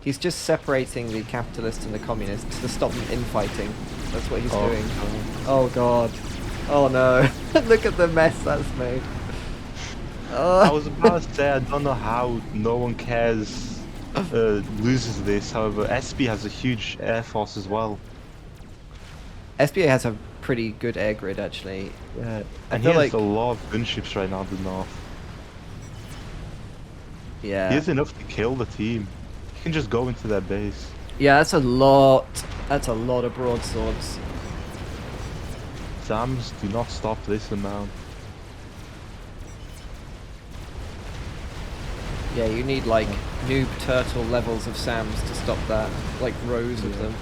Speaker 1: He's just separating the capitalists and the communists to stop them infighting. That's what he's doing. Oh god. Oh no. Look at the mess that's made.
Speaker 3: I was about to say, I don't know how no one cares loses this. However, SB has a huge air force as well.
Speaker 1: SBA has a pretty good air grid actually.
Speaker 3: Yeah.
Speaker 1: I
Speaker 3: And he
Speaker 1: feel
Speaker 3: has
Speaker 1: like
Speaker 3: a lot of gunships right now in the north.
Speaker 1: yeah.
Speaker 3: He has enough to kill the team. He can just go into their base.
Speaker 1: Yeah, that's a lot. That's a lot of broadswords.
Speaker 3: Zams, do not stop this amount.
Speaker 1: Yeah, you need like noob turtle levels of SAMs to stop that. Like rows of them.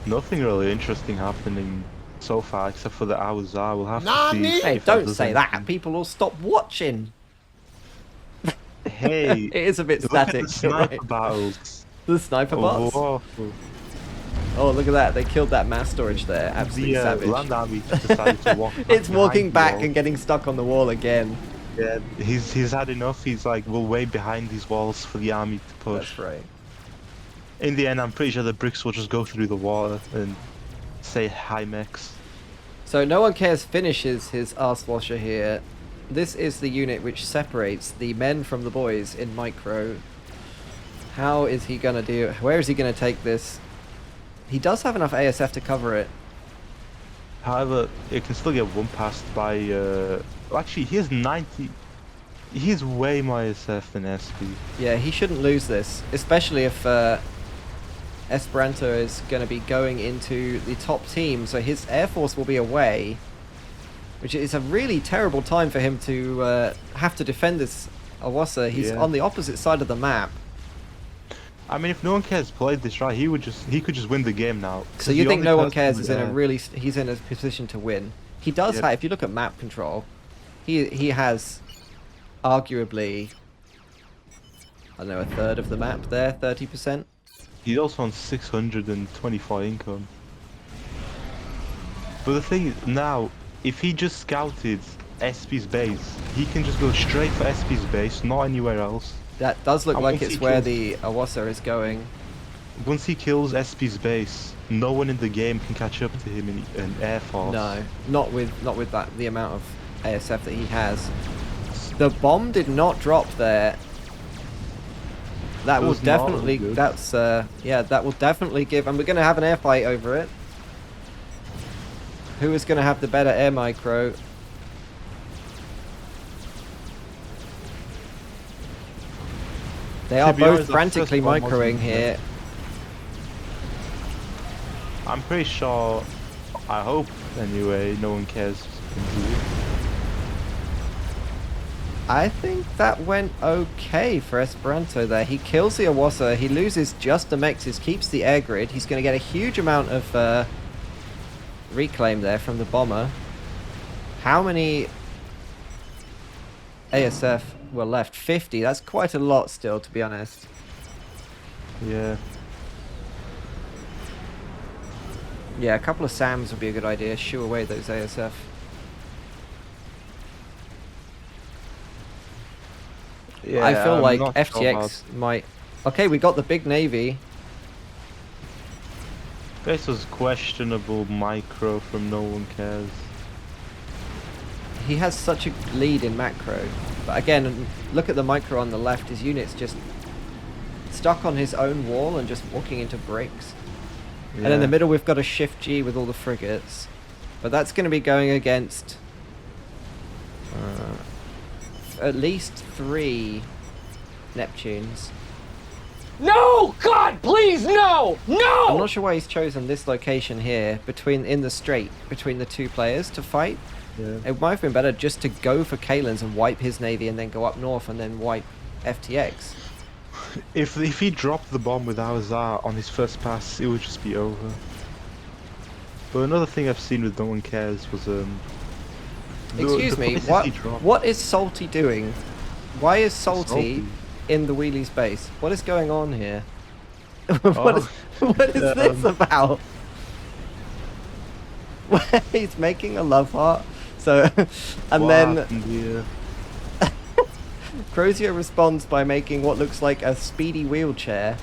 Speaker 3: Nothing really interesting happening so far except for the Awazar. We'll have to
Speaker 5: Nani?
Speaker 3: see.
Speaker 1: Hey,
Speaker 3: if
Speaker 1: don't
Speaker 3: does
Speaker 1: say that.
Speaker 3: anything.
Speaker 1: People will stop watching.
Speaker 3: Hey,
Speaker 1: It is a bit
Speaker 3: look at
Speaker 1: static.
Speaker 3: the
Speaker 1: you're
Speaker 3: sniper
Speaker 1: right.
Speaker 3: battles.
Speaker 1: The sniper bots.
Speaker 3: Oh,
Speaker 1: Oh, look at that. They killed that mass storage there. Absolutely
Speaker 3: the
Speaker 1: savage.
Speaker 3: land army just decided to walk back
Speaker 1: It's walking
Speaker 3: behind the
Speaker 1: back
Speaker 3: wall.
Speaker 1: and getting stuck on the wall again.
Speaker 3: Yeah, he's had enough. He's like, we'll wait behind these walls for the army to push.
Speaker 1: That's right.
Speaker 3: In the end, I'm pretty sure the bricks will just go through the water and say hi, mechs.
Speaker 1: So no one cares finishes his arse washer here. This is the unit which separates the men from the boys in micro. How is he gonna do? Where is he gonna take this? He does have enough ASF to cover it.
Speaker 3: However, it can still get one passed by. Well, actually, he has 90. He's way more SF than SB.
Speaker 1: Yeah, he shouldn't lose this, especially if Esperanto is going to be going into the top team, so his air force will be away, which is a really terrible time for him to have to defend this Awasa. He's
Speaker 3: Yeah.
Speaker 1: on the opposite side of the map.
Speaker 3: I mean, if no one cares played this right, he could just win the game now.
Speaker 1: So you think no one cares is in a
Speaker 3: really?
Speaker 1: really he's in a position to win. He does
Speaker 3: Yep.
Speaker 1: have, if you look at map control, he has arguably, I don't know, a third of the map there, 30%.
Speaker 3: He's also on 624 income. But the thing is, now, if he just scouted SP's base, he can just go straight for SP's base, not anywhere else.
Speaker 1: That does look
Speaker 3: And
Speaker 1: like
Speaker 3: once
Speaker 1: it's
Speaker 3: he
Speaker 1: where
Speaker 3: kills-
Speaker 1: the Awasa is going.
Speaker 3: Once he kills SP's base, no one in the game can catch up to him in Air Force.
Speaker 1: No, not with that the amount of ASF that he has. The bomb did not drop there. That
Speaker 3: It
Speaker 1: will
Speaker 3: was not
Speaker 1: definitely
Speaker 3: good.
Speaker 1: that's yeah, that will definitely give, and we're going to have an air fight over it. Who is going to have the better air micro? They are
Speaker 3: be
Speaker 1: both
Speaker 3: honest, that
Speaker 1: frantically
Speaker 3: first bomb wasn't
Speaker 1: microing
Speaker 3: good.
Speaker 1: here.
Speaker 3: I'm pretty sure, I hope anyway, no one cares.
Speaker 1: I think that went okay for Esperanto there. He kills the Awasa, he loses just the mexes, keeps the air grid. He's going to get a huge amount of reclaim there from the bomber. How many ASF were left? 50. That's quite a lot still, to be honest.
Speaker 3: Yeah.
Speaker 1: Yeah, a couple of SAMs would be a good idea. Shoo away those ASF.
Speaker 3: Yeah,
Speaker 1: I feel
Speaker 3: I'm
Speaker 1: like
Speaker 3: not sure
Speaker 1: FTX might... Okay, we got the big Navy.
Speaker 3: This was questionable micro from no one cares.
Speaker 1: He has such a lead in macro. But again, look at the micro on the left. His unit's just stuck on his own wall and just walking into bricks. And in the middle we've got a shift G with all the frigates. But that's going to be going against at least 3 Neptunes.
Speaker 4: No! God, please, no! No!
Speaker 1: I'm not sure why he's chosen this location here in the straight between the two players to fight.
Speaker 3: Yeah.
Speaker 1: It might have been better just to go for Kalen's and wipe his navy and then go up north and then wipe FTX.
Speaker 3: If he dropped the bomb with our czar on his first pass, it would just be over. But another thing I've seen with no one cares was
Speaker 1: Excuse me,
Speaker 3: places he dropped.
Speaker 1: what is Salty doing? Why is Salty
Speaker 3: Salty?
Speaker 1: in the wheelie's base? What is going on here?
Speaker 3: Oh,
Speaker 1: what is this about? He's making a love heart. So, and
Speaker 3: what
Speaker 1: then
Speaker 3: happened here?
Speaker 1: Crozier responds by making what looks like a speedy wheelchair.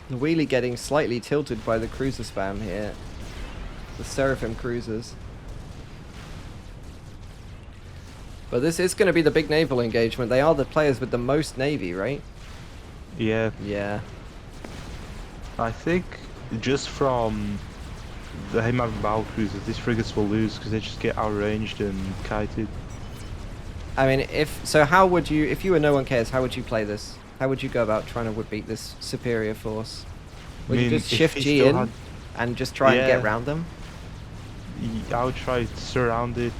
Speaker 1: The wheelie getting slightly tilted by the cruiser spam here. The Seraphim cruisers. But this is going to be the big naval engagement. They are the players with the most navy, right?
Speaker 3: Yeah,
Speaker 1: Yeah.
Speaker 3: I think just from him having battle cruisers, these frigates will lose because they just get outranged and kited.
Speaker 1: I mean, how would you, if you were no one cares, how would you play this? How would you go about trying to beat this superior force? Would you just
Speaker 3: if
Speaker 1: shift
Speaker 3: he
Speaker 1: G
Speaker 3: still
Speaker 1: in
Speaker 3: had-
Speaker 1: and just try and
Speaker 3: Yeah.
Speaker 1: get around them?
Speaker 3: I would try to surround it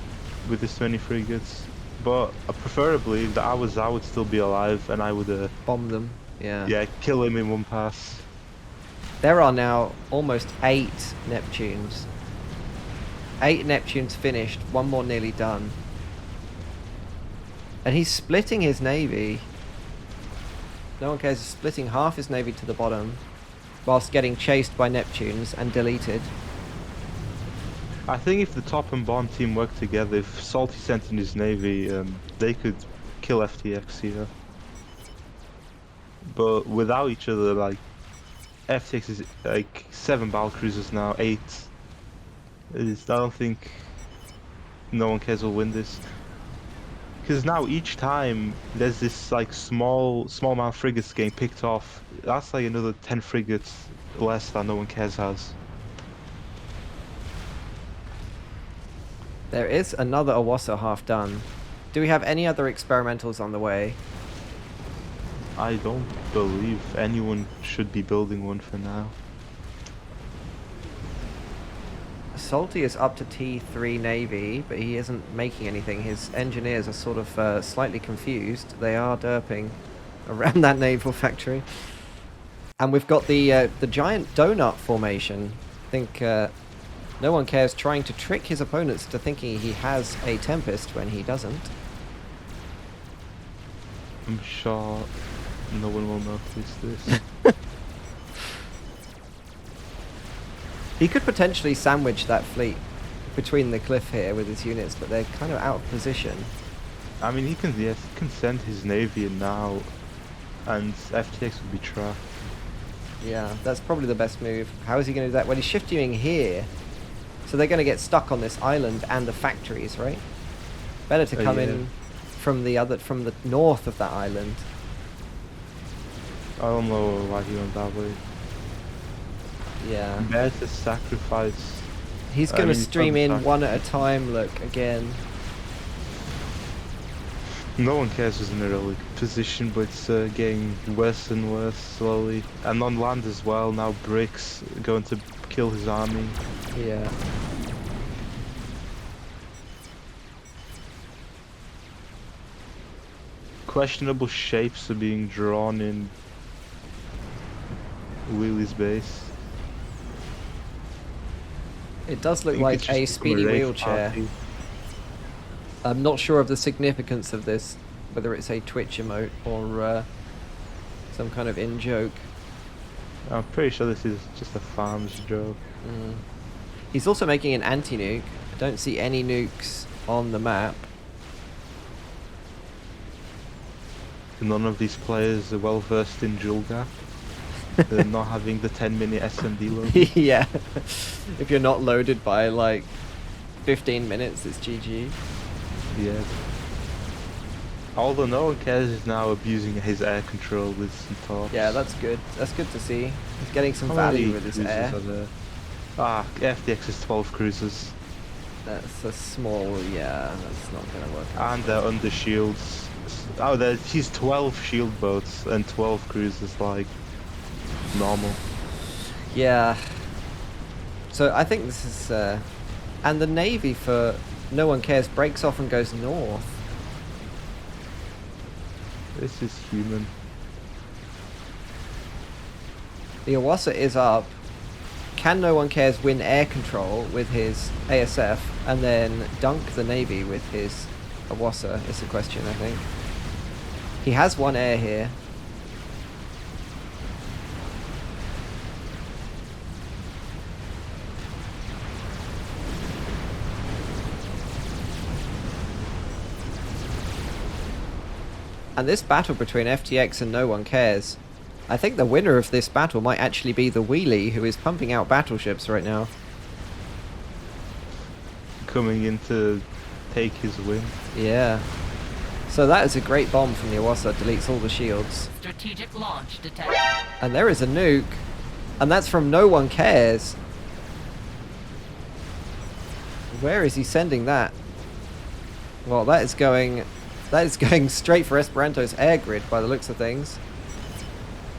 Speaker 3: with this many frigates, but preferably the hours I would still be alive and I would
Speaker 1: Bomb them? Yeah.
Speaker 3: yeah, kill him in one pass.
Speaker 1: There are now almost 8 Neptunes. 8 Neptunes finished, 1 more nearly done. And he's splitting his navy. No one cares, he's splitting half his navy to the bottom, whilst getting chased by Neptunes and deleted.
Speaker 3: I think if the top and bottom team work together, if Salty sent in his navy, they could kill FTX here. But without each other, like, FTX is like 7 battle cruisers now, 8. I don't think no one cares will win this. Because now each time there's this like small amount of frigates getting picked off, that's like another 10 frigates less that no one cares has.
Speaker 1: There is another Awasa half done. Do we have any other experimentals on the way?
Speaker 3: I don't believe anyone should be building one for now.
Speaker 1: Salty is up to T3 Navy, but he isn't making anything. His engineers are sort of slightly confused. They are derping around that naval factory. And we've got the giant donut formation. I think no one cares trying to trick his opponents to thinking he has a Tempest when he doesn't.
Speaker 3: I'm sure no one will notice this.
Speaker 1: He could potentially sandwich that fleet between the cliff here with his units, but they're kind of out of position.
Speaker 3: I mean, he can send his navy in now, and FTX would be trapped.
Speaker 1: Yeah, that's probably the best move. How is he going to do that? Well, he's shifting here, so they're going to get stuck on this island and the factories, right? Better to come in from the north of that island.
Speaker 3: I don't know why he went that way.
Speaker 1: Yeah.
Speaker 3: Better to sacrifice.
Speaker 1: He's going to stream in one at a time, look, again.
Speaker 3: No one cares who's in a really good position, but it's getting worse and worse slowly. And on land as well, now Brick's going to kill his army.
Speaker 1: Yeah.
Speaker 3: Questionable shapes are being drawn in Wheelie's base.
Speaker 1: It does look
Speaker 3: You
Speaker 1: like
Speaker 3: could
Speaker 1: a
Speaker 3: just become
Speaker 1: speedy
Speaker 3: rave
Speaker 1: wheelchair.
Speaker 3: party.
Speaker 1: I'm not sure of the significance of this, whether it's a Twitch emote or some kind of in-joke.
Speaker 3: I'm pretty sure this is just a farm's joke.
Speaker 1: He's also making an anti-nuke. I don't see any nukes on the map.
Speaker 3: None of these players are well versed in Dualcast. They're not having the 10-minute SMD load.
Speaker 1: Yeah. If you're not loaded by like 15 minutes, it's GG.
Speaker 3: Yeah. Although no one cares is now abusing his air control with some talks.
Speaker 1: Yeah, that's good. That's good to see. He's getting some
Speaker 3: How
Speaker 1: value
Speaker 3: many
Speaker 1: with his
Speaker 3: cruisers
Speaker 1: air.
Speaker 3: are there? Ah, FTX is 12 cruisers.
Speaker 1: That's a small, yeah, that's not going to work out.
Speaker 3: And they're under shields. Oh, he's 12 shield boats and 12 cruisers, like, normal.
Speaker 1: Yeah. So I think this is, and the Navy for No One Cares breaks off and goes north.
Speaker 3: This is human.
Speaker 1: The Iwasa is up. Can No One Cares win air control with his ASF and then dunk the Navy with his Iwasa is the question, I think. He has one air here. And this battle between FTX and No One Cares, I think the winner of this battle might actually be the Wheelie, who is pumping out battleships right now.
Speaker 3: Coming in to take his win.
Speaker 1: Yeah. So that is a great bomb from the Iwasa, deletes all the shields.
Speaker 6: Strategic launch detected.
Speaker 1: And there is a nuke, and that's from No One Cares. Where is he sending that? Well, that is going straight for Esperanto's air grid by the looks of things.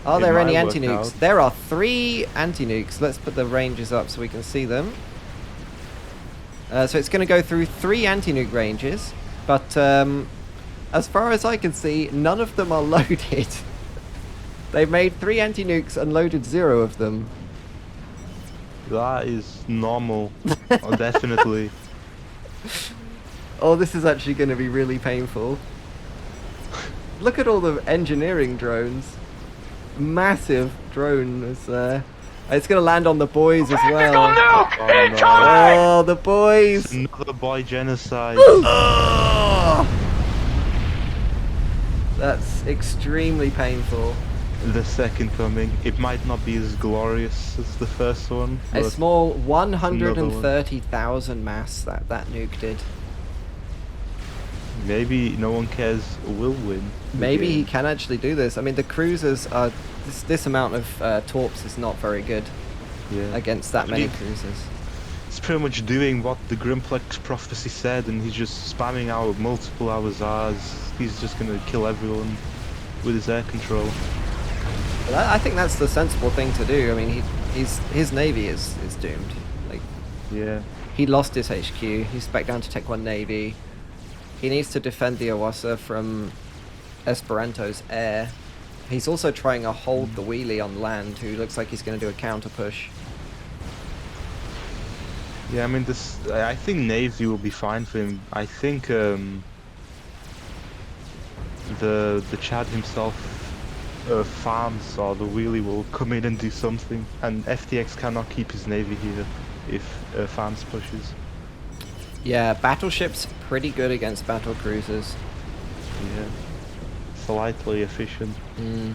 Speaker 1: Are there any
Speaker 3: might work
Speaker 1: anti-nukes?
Speaker 3: out.
Speaker 1: There are 3 anti-nukes. Let's put the ranges up so we can see them. So it's going to go through 3 anti-nuke ranges, but as far as I can see, none of them are loaded. They've made 3 anti-nukes and loaded 0 of them.
Speaker 3: That is normal. Oh, definitely.
Speaker 1: Oh, this is actually going to be really painful. Look at all the engineering drones. Massive drones there. It's going to land on the boys as well.
Speaker 3: Oh, no.
Speaker 1: Oh, the boys.
Speaker 3: Another boy genocide.
Speaker 1: Oh! That's extremely painful.
Speaker 3: The second coming. It might not be as glorious as the first one.
Speaker 1: A
Speaker 3: but
Speaker 1: small 130,000 mass that nuke did.
Speaker 3: maybe No One Cares will win. the
Speaker 1: Maybe he
Speaker 3: game.
Speaker 1: can actually do this. I mean, the cruisers are... This amount of torps is not very good
Speaker 3: Yeah.
Speaker 1: against that many
Speaker 3: Indeed.
Speaker 1: cruisers.
Speaker 3: It's pretty much doing what the Grimplex prophecy said, and he's just spamming out multiple hours. He's just gonna kill everyone with his air control.
Speaker 1: But I think that's the sensible thing to do. I mean, his navy is doomed. Like,
Speaker 3: Yeah.
Speaker 1: he lost his HQ. He's back down to Tech 1 Navy. He needs to defend the Iwasa from Esperanto's air. He's also trying to hold the Wheelie on land, who looks like he's going to do a counter push.
Speaker 3: Yeah, I mean, I think Navy will be fine for him. I think the Chad himself farms or the wheelie will come in and do something, and FTX cannot keep his navy here if farms pushes.
Speaker 1: Yeah, battleships pretty good against battle cruisers.
Speaker 3: Yeah, slightly efficient.
Speaker 1: Mm.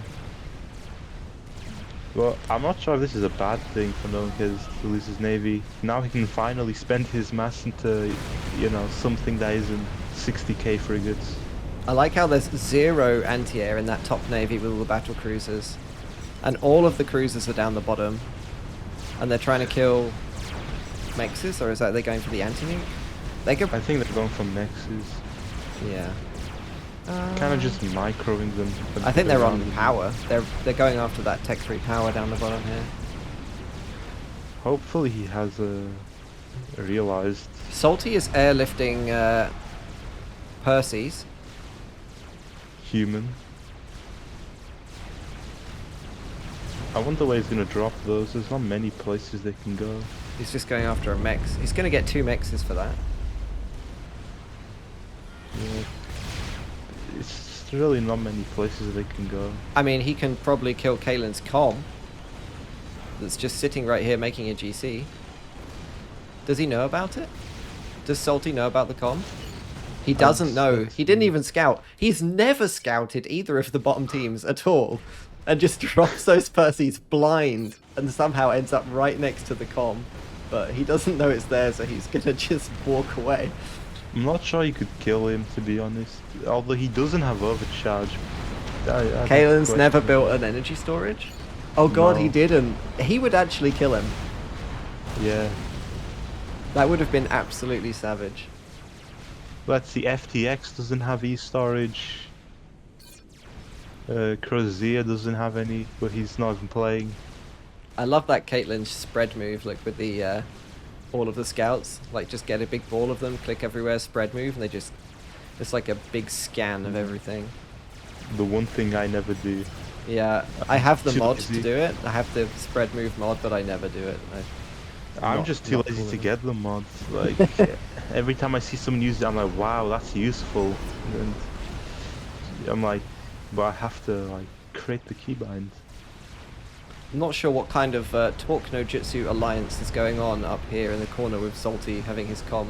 Speaker 3: Well, I'm not sure if this is a bad thing for nobodycares to lose his navy. Now he can finally spend his mass into, you know, something that isn't 60k frigates.
Speaker 1: I like how there's 0 anti-air in that top navy with all the battle cruisers. And all of the cruisers are down the bottom. And they're trying to kill mexes, or is that they're going for the anti-nuke? They could...
Speaker 3: I think they're going for nexus.
Speaker 1: Yeah.
Speaker 3: Kind of just microing them.
Speaker 1: I think they're on
Speaker 3: around.
Speaker 1: power. They're going after that tech 3 power down the bottom here.
Speaker 3: Hopefully he has realized.
Speaker 1: Salty is airlifting Percy's.
Speaker 3: Human. I wonder where he's gonna drop those. There's not many places they can go.
Speaker 1: He's just going after a mex. He's going to get 2 mexes for that.
Speaker 3: Yeah. It's really not many places they can go.
Speaker 1: I mean, he can probably kill Kaelin's comm. That's just sitting right here making a GC. Does he know about it? Does Salty know about the comm? He doesn't know. He didn't even scout. He's never scouted either of the bottom teams at all. And just drops those Percys blind and somehow ends up right next to the comm. But he doesn't know it's there, so he's going to just walk away.
Speaker 3: I'm not sure you could kill him, to be honest. Although he doesn't have overcharge.
Speaker 1: Kaelin's never built an energy storage? Oh god,
Speaker 3: No.
Speaker 1: he didn't. He would actually kill him.
Speaker 3: Yeah.
Speaker 1: That would have been absolutely savage.
Speaker 3: Let's see, FTX doesn't have e-storage. Crozier doesn't have any, but he's not even playing.
Speaker 1: I love that Caitlyn's spread move, like with the all of the scouts. Like just get a big ball of them, click everywhere, spread move, and they just... It's like a big scan of everything.
Speaker 3: The one thing I never do.
Speaker 1: Yeah, I have the
Speaker 3: Too
Speaker 1: mod
Speaker 3: lazy.
Speaker 1: to do it. I have the spread move mod, but I never do it.
Speaker 3: I'm
Speaker 1: Not-
Speaker 3: just too
Speaker 1: not
Speaker 3: lazy
Speaker 1: cool
Speaker 3: to
Speaker 1: enough.
Speaker 3: get them mods. Like, every time I see someone use it, I'm like, wow, that's useful. And I'm like, but I have to like create the keybind.
Speaker 1: I'm not sure what kind of Talk No Jutsu alliance is going on up here in the corner with Salty having his comm.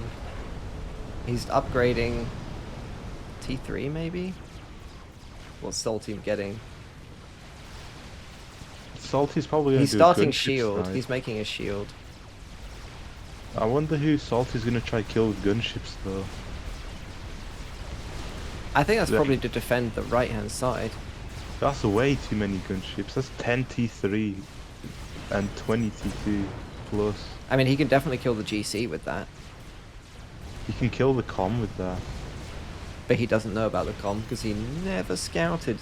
Speaker 1: He's upgrading T3 maybe? What's Salty getting?
Speaker 3: Salty's probably gonna
Speaker 1: He's
Speaker 3: do a
Speaker 1: starting
Speaker 3: gunship
Speaker 1: shield.
Speaker 3: snipe.
Speaker 1: He's making a shield.
Speaker 3: I wonder who Salty's gonna try kill with gunships though.
Speaker 1: I think that's
Speaker 3: Yeah.
Speaker 1: probably to defend the right hand side.
Speaker 3: That's way too many gunships. That's 10 T3 and 20 T2 plus.
Speaker 1: I mean, he can definitely kill the GC with that,
Speaker 3: You can kill the comm with that.
Speaker 1: but he doesn't know about the comm because he never scouted.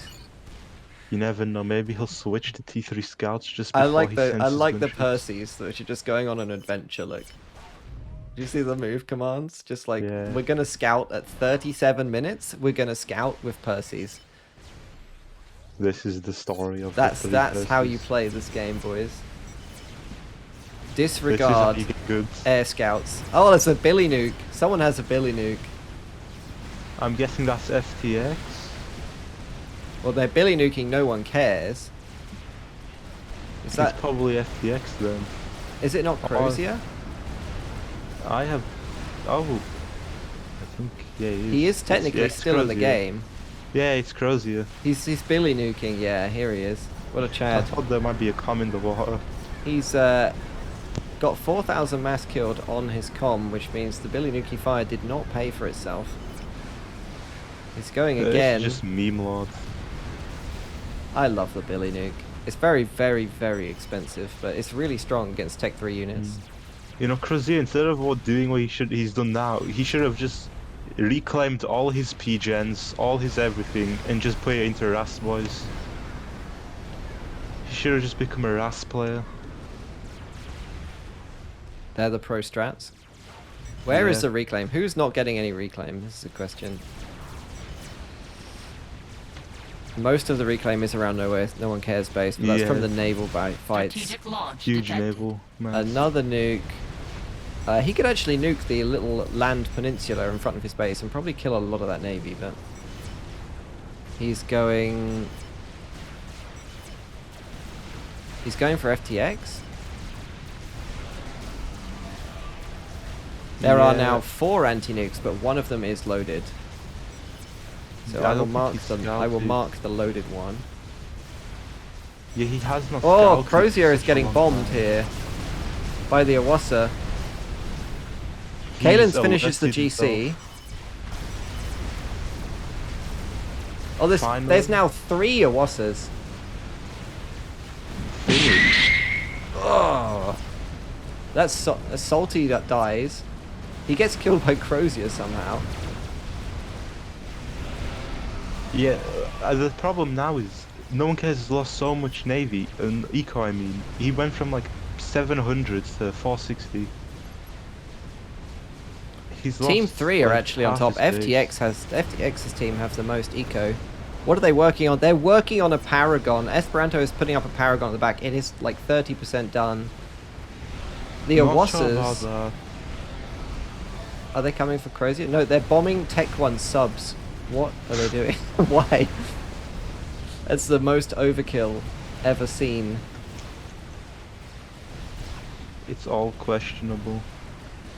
Speaker 3: You never know. Maybe he'll switch to T3 scouts just before
Speaker 1: I like
Speaker 3: he
Speaker 1: the
Speaker 3: sends
Speaker 1: I
Speaker 3: his
Speaker 1: like the
Speaker 3: gunships.
Speaker 1: Percys that are just going on an adventure. Look, do you see the move commands? Just like
Speaker 3: Yeah.
Speaker 1: we're gonna scout at 37 minutes. We're gonna scout with Percys.
Speaker 3: This is the story of
Speaker 1: That's
Speaker 3: the three
Speaker 1: how you
Speaker 3: Percys.
Speaker 1: play this game, boys.
Speaker 3: This is how
Speaker 1: Disregard
Speaker 3: you get goods.
Speaker 1: air scouts. Oh, there's a Billy nuke. Someone has a Billy nuke.
Speaker 3: I'm guessing that's FTX.
Speaker 1: Well, they're Billy nuking. No one cares. Is that?
Speaker 3: It's probably FTX then.
Speaker 1: Is it not Crozier?
Speaker 3: I have. Oh. I think. Yeah,
Speaker 1: He is technically
Speaker 3: it's
Speaker 1: still in the
Speaker 3: Crozier.
Speaker 1: game.
Speaker 3: Yeah, it's Crozier.
Speaker 1: He's Billy nuking. Yeah, here he is. What a
Speaker 3: I
Speaker 1: Chad.
Speaker 3: thought there might be a comm in the water.
Speaker 1: He's got 4,000 mass killed on his comm, which means the Billy nuke he fired did not pay for itself. He's going again.
Speaker 3: It's just meme lord.
Speaker 1: I love the Billy nuke. It's very, very, very expensive, but it's really strong against Tech 3 units.
Speaker 3: You know, Crozier, instead of doing what he's done now, he should have just reclaimed all his P-gens, all his everything, and just put it into RAS, boys. He should have just become a RAS player.
Speaker 1: They're the pro strats. Where is
Speaker 3: Yeah.
Speaker 1: the reclaim? Who's not getting any reclaim? This is a question. Most of the reclaim is around nowhere. No one cares base, but that's from
Speaker 3: Yeah.
Speaker 1: the naval fights.
Speaker 6: Strategic launch
Speaker 3: Huge
Speaker 6: detected.
Speaker 3: naval. Man.
Speaker 1: Another nuke. He could actually nuke the little land peninsula in front of his base and probably kill a lot of that navy, but he's going He's going for FTX. There are now 4 anti-nukes, but one of them is loaded. So
Speaker 3: Yeah,
Speaker 1: I
Speaker 3: I
Speaker 1: will
Speaker 3: don't think
Speaker 1: mark
Speaker 3: he's
Speaker 1: them. I will
Speaker 3: scouted.
Speaker 1: mark the loaded one.
Speaker 3: Yeah, he has not.
Speaker 1: Oh,
Speaker 3: scouted
Speaker 1: Crozier is
Speaker 3: such a
Speaker 1: getting
Speaker 3: long
Speaker 1: bombed
Speaker 3: time.
Speaker 1: here by the Awasa.
Speaker 3: He's
Speaker 1: Kalins finishes the
Speaker 3: arrested
Speaker 1: GC.
Speaker 3: himself.
Speaker 1: Oh,
Speaker 3: Finally.
Speaker 1: there's now 3 Awasas. Oh, that's a Salty that dies. He gets killed by Crozier somehow.
Speaker 3: Yeah, the problem now is no one cares has lost so much navy and eco. I mean, he went from like 700 to 460. He's
Speaker 1: Team
Speaker 3: lost,
Speaker 1: 3 are
Speaker 3: like,
Speaker 1: actually on
Speaker 3: half
Speaker 1: top.
Speaker 3: his base.
Speaker 1: FTX's team have the most eco. What are they working on? They're working on a paragon. Esperanto is putting up a paragon at the back. It is like 30% done. The
Speaker 3: Not sure about
Speaker 1: Awasas,
Speaker 3: that.
Speaker 1: are they coming for Crozier? No, they're bombing Tech 1 subs. What are they doing? Why? That's the most overkill ever seen.
Speaker 3: It's all questionable.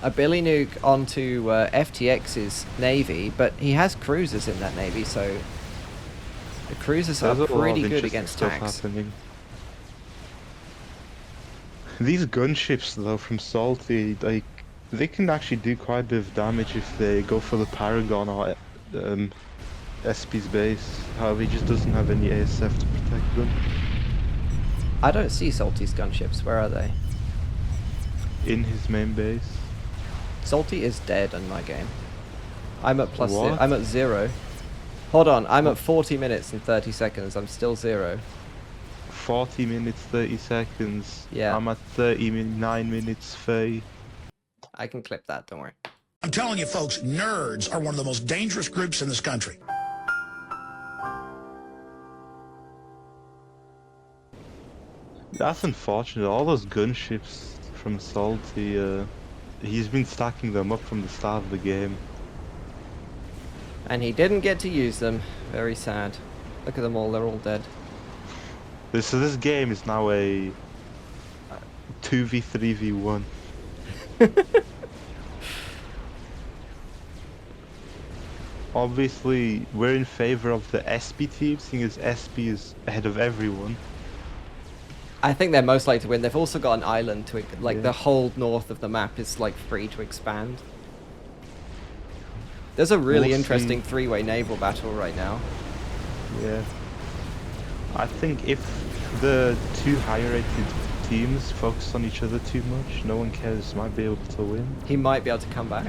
Speaker 1: A Billy Nuke onto FTX's navy, but he has cruisers in that navy, so the cruisers are
Speaker 3: There's a lot of
Speaker 1: pretty good
Speaker 3: interesting
Speaker 1: against
Speaker 3: stuff
Speaker 1: tanks.
Speaker 3: happening. These gunships, though, from Salty, like, they can actually do quite a bit of damage if they go for the Paragon or SP's base. However, he just doesn't have any ASF to protect them.
Speaker 1: I don't see Salty's gunships. Where are they?
Speaker 3: In his main base.
Speaker 1: Salty is dead in my game. I'm at plus.
Speaker 3: What?
Speaker 1: I'm at 0. Hold on, I'm at 40 minutes and 30 seconds. I'm still 0.
Speaker 3: 40 minutes, 30 seconds.
Speaker 1: Yeah.
Speaker 3: I'm at 39 minutes, 30.
Speaker 1: I can clip that. Don't worry.
Speaker 5: I'm telling you, folks, nerds are one of the most dangerous groups in this country.
Speaker 3: That's unfortunate. All those gunships from Salty, he's been stacking them up from the start of the game.
Speaker 1: And he didn't get to use them. Very sad. Look at them all. They're all dead.
Speaker 3: So this game is now a 2v3v1. Obviously, we're in favor of the SP team, seeing as SP is ahead of everyone.
Speaker 1: I think they're most likely to win. They've also got an island to like
Speaker 3: Yeah.
Speaker 1: the whole north of the map is like free to expand. There's a really
Speaker 3: We'll
Speaker 1: interesting
Speaker 3: see.
Speaker 1: 3-way naval battle right now.
Speaker 3: Yeah. I think if the two higher rated teams focus on each other too much, no one cares might be able to win.
Speaker 1: He might be able to come back.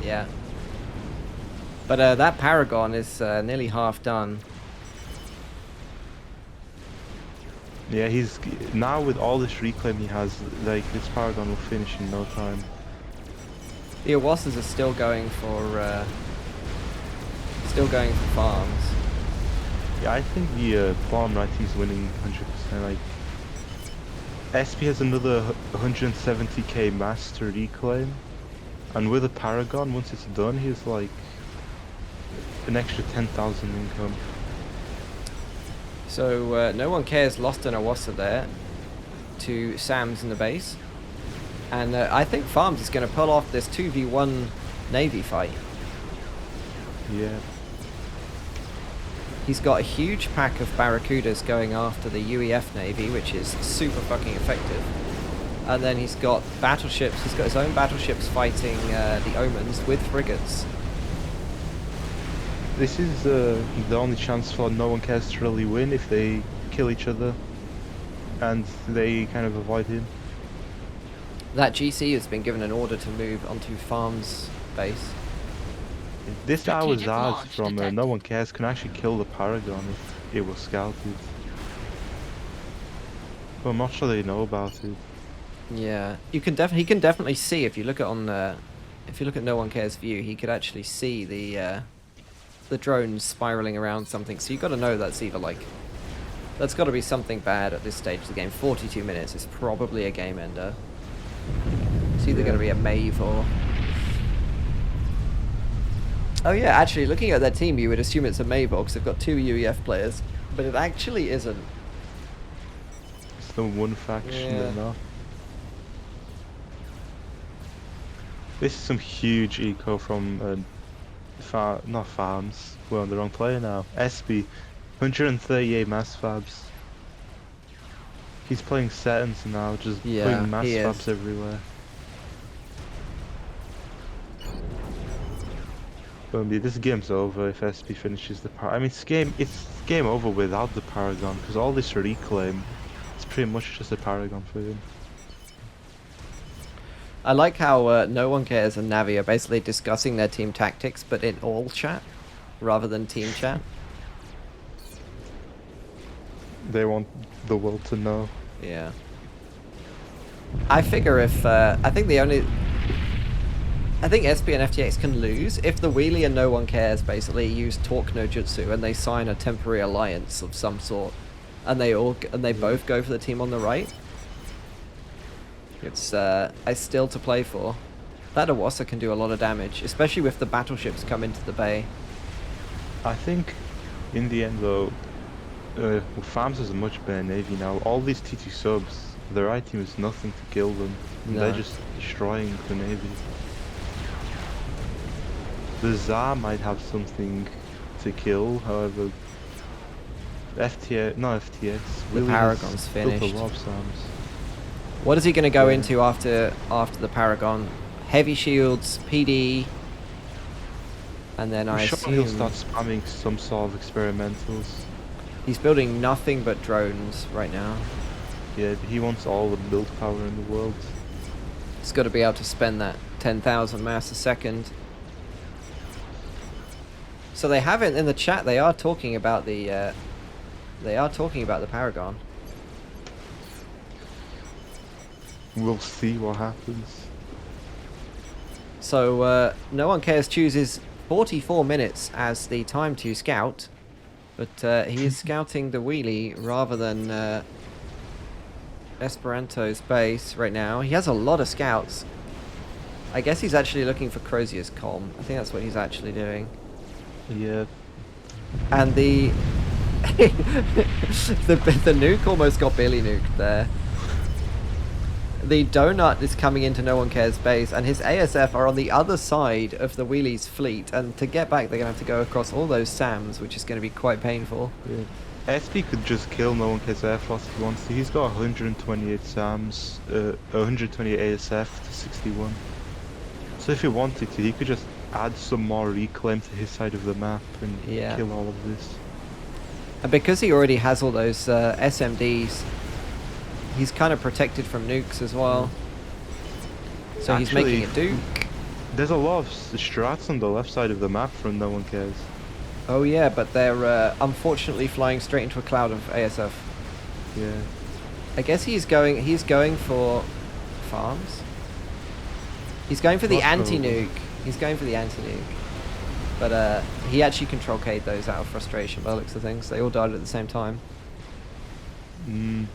Speaker 1: Yeah. But that Paragon is nearly half done.
Speaker 3: Yeah, he's now with all this reclaim he has, like this Paragon will finish in no time.
Speaker 1: The Awasas are still going for farms.
Speaker 3: Yeah, I think the farm right is winning 100%. Like SP has another 170k master reclaim, and with a Paragon, once it's done, he's like an extra 10,000 income.
Speaker 1: So no one cares. Lost an Awasa there to Sam's in the base, and I think Farms is going to pull off this 2v1 navy fight.
Speaker 3: Yeah.
Speaker 1: He's got a huge pack of Barracudas going after the UEF navy, which is super fucking effective. And then he's got battleships. He's got his own battleships fighting the Omens with frigates.
Speaker 3: This is the only chance for no one cares to really win if they kill each other and they kind of avoid him.
Speaker 1: That GC has been given an order to move onto Farms base.
Speaker 3: This hour's
Speaker 6: Strategic
Speaker 3: ads
Speaker 6: launch
Speaker 3: from
Speaker 6: detected.
Speaker 3: no one cares can actually kill the Paragon if it was scouted. But I'm not sure they know about it.
Speaker 1: Yeah, you can he can definitely see if you look at if you look at No One Cares view, he could actually see the drones spiraling around something. So you got to know that's either like that's got to be something bad at this stage of the game. 42 minutes is probably a game ender. It's either going to be a Mave or. Oh yeah, actually, looking at that team, you would assume it's a Mave because they've got 2 UEF players, but it actually isn't.
Speaker 3: the one faction they're not. This is some huge eco from not farms. We're on the wrong player now. SB, 138 mass fabs. He's playing settings now, just putting mass
Speaker 1: he
Speaker 3: fabs
Speaker 1: is.
Speaker 3: everywhere. This game's over if SB finishes the I mean, it's game over without the paragon, because all this reclaim, it's pretty much just a paragon for him.
Speaker 1: I like how No One Cares and Navi are basically discussing their team tactics, but in all chat, rather than team chat.
Speaker 3: They want the world to know.
Speaker 1: Yeah. I figure if, I think SB and FTX can lose if the wheelie and No One Cares basically use Talk No Jutsu and they sign a temporary alliance of some sort, and they both go for the team on the right. It's still to play for. That Awasa can do a lot of damage, especially with the battleships come into the bay.
Speaker 3: I think in the end though, Farms is a much better navy now. All these T2 subs, the right team is nothing to kill them.
Speaker 1: No.
Speaker 3: They're just destroying the navy. The Czar might have something to kill, however, FTX.
Speaker 1: The Paragon's finished.
Speaker 3: Built a lot of SAMs.
Speaker 1: What is he going to go into after the Paragon? Heavy shields, PD, and then I
Speaker 3: I'm sure
Speaker 1: assume
Speaker 3: he'll start spamming some sort of experimentals.
Speaker 1: he's building nothing but drones right now.
Speaker 3: Yeah, he wants all the build power in the world.
Speaker 1: He's got to be able to spend that 10,000 mass a second. So they have it in the chat. They are talking about the Paragon.
Speaker 3: We'll see what happens.
Speaker 1: So No One Cares chooses 44 minutes as the time to scout, but he is scouting the wheelie rather than Esperanto's base right now. He has a lot of scouts. I guess he's actually looking for Crozier's comm. I think that's what he's actually doing.
Speaker 3: Yeah.
Speaker 1: And the the nuke almost got Billy nuked there. The donut is coming into No One Cares base, and his ASF are on the other side of the wheelie's fleet, and to get back they're going to have to go across all those SAMs, which is going to be quite painful.
Speaker 3: Yeah. SB could just kill No One Cares Air Force if he wants to. He's got 128 SAMs, 128 ASF to 61. So if he wanted to, he could just add some more reclaim to his side of the map and kill all of this.
Speaker 1: And because he already has all those SMDs, he's kind of protected from nukes as well. So he's
Speaker 3: Actually,
Speaker 1: making a Duke.
Speaker 3: There's a lot of strats on the left side of the map from No One Cares.
Speaker 1: Oh yeah, but they're unfortunately flying straight into a cloud of ASF.
Speaker 3: Yeah.
Speaker 1: I guess he's going for farms. He's going for the anti-nuke. He's going for the anti-nuke. But he actually control K'd those out of frustration by the looks of things. They all died at the same time. Yeah,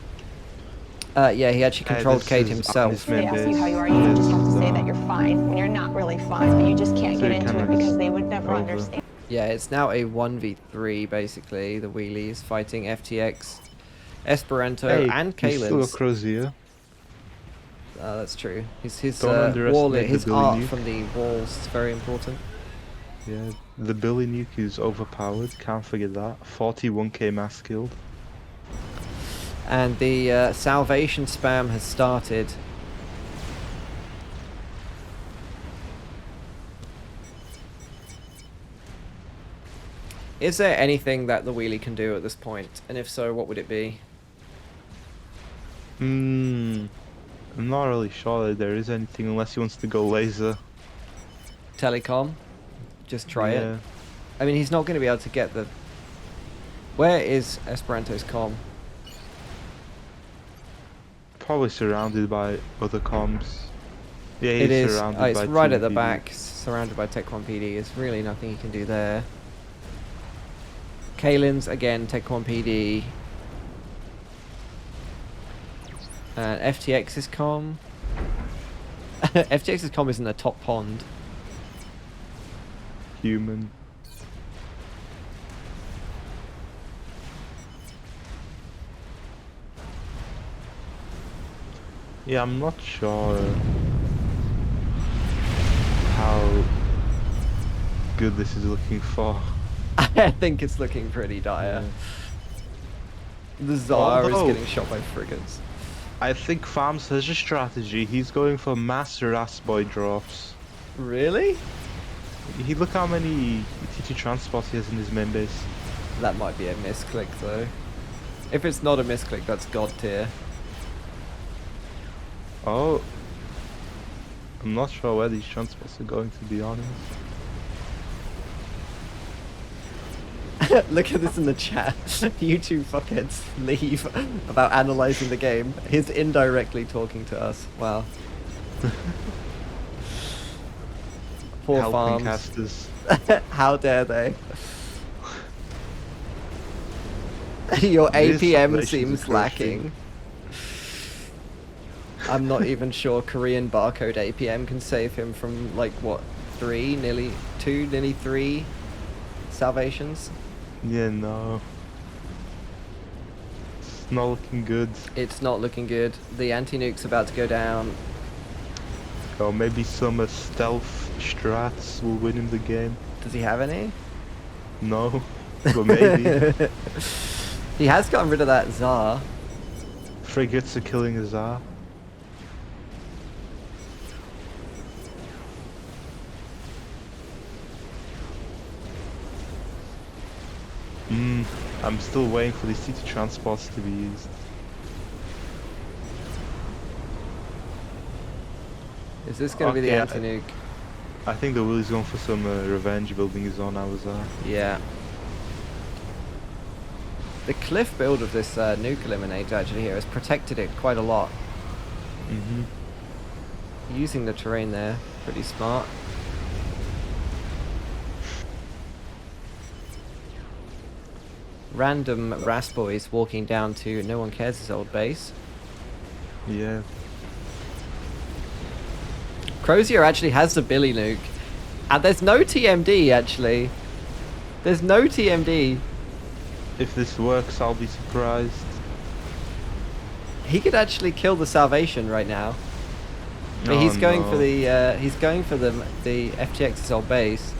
Speaker 1: he actually controlled K'd himself.
Speaker 7: They ask you how you are, you just have to say that you're fine when you're not really fine, but you just can't get into it because they would never understand.
Speaker 1: Yeah, it's now a 1v3 basically. The wheelies fighting FTX, Esperanto, and
Speaker 3: He's still a
Speaker 1: Kalen's.
Speaker 3: Crozier.
Speaker 1: That's true. His
Speaker 3: Don't underestimate
Speaker 1: wall,
Speaker 3: the
Speaker 1: his
Speaker 3: Billy
Speaker 1: art
Speaker 3: nuke.
Speaker 1: from the walls is very important.
Speaker 3: Yeah, the Billy nuke is overpowered, can't forget that. 41k mass killed.
Speaker 1: And the salvation spam has started. Is there anything that the wheelie can do at this point? And if so, what would it be?
Speaker 3: I'm not really sure that there is anything unless he wants to go laser.
Speaker 1: Telecom? Just try
Speaker 3: Yeah.
Speaker 1: it. I mean, he's not going to be able to get the... Where is Esperanto's comm?
Speaker 3: Probably surrounded by other comms. Yeah, he's
Speaker 1: It is.
Speaker 3: surrounded
Speaker 1: It's
Speaker 3: by
Speaker 1: right at the
Speaker 3: TVD.
Speaker 1: back, surrounded by Tech 1 PD. There's really nothing he can do there. Kalen's, again, Tech 1 PD. And FTX's comm. FTX's comm is in the top pond.
Speaker 3: Human. Yeah, I'm not sure how good this is looking for.
Speaker 1: I think it's looking pretty dire. The czar is getting shot by frigates.
Speaker 3: I think Farms has a strategy. He's going for mass Rasboy drops.
Speaker 1: Really?
Speaker 3: Look how many TT transports he has in his main base.
Speaker 1: That might be a misclick though. If it's not a misclick, that's god tier.
Speaker 3: Oh. I'm not sure where these transports are going, to be honest.
Speaker 1: Look at this in the chat. You two fuckheads leave about analysing the game. He's indirectly talking to us. Wow. Poor
Speaker 3: Helping
Speaker 1: farms.
Speaker 3: casters.
Speaker 1: How dare they? Your
Speaker 3: This
Speaker 1: APM
Speaker 3: population
Speaker 1: seems
Speaker 3: is
Speaker 1: lacking. I'm not even sure Korean barcode APM can save him from like what, nearly 3 salvations.
Speaker 3: Yeah, no. It's not looking good.
Speaker 1: It's not looking good. The anti-nuke's about to go down.
Speaker 3: Or maybe some stealth strats will win him the game.
Speaker 1: Does he have any?
Speaker 3: No, but maybe.
Speaker 1: He has gotten rid of that czar.
Speaker 3: Frigates are killing a czar. I'm still waiting for these TT transports to be used.
Speaker 1: Is this going to be the
Speaker 3: Okay,
Speaker 1: anti-nuke?
Speaker 3: I think the Willie's going for some revenge building his own Awazar.
Speaker 1: Yeah. The cliff build of this nuke eliminator actually here has protected it quite a lot. Using the terrain there, pretty smart. Random Rasboys walking down to no one cares his old base.
Speaker 3: Yeah.
Speaker 1: Crozier actually has the Billy nuke. And there's no TMD actually. There's no TMD.
Speaker 3: If this works, I'll be surprised.
Speaker 1: He could actually kill the Salvation right now. But he's going for the the FTX's old base.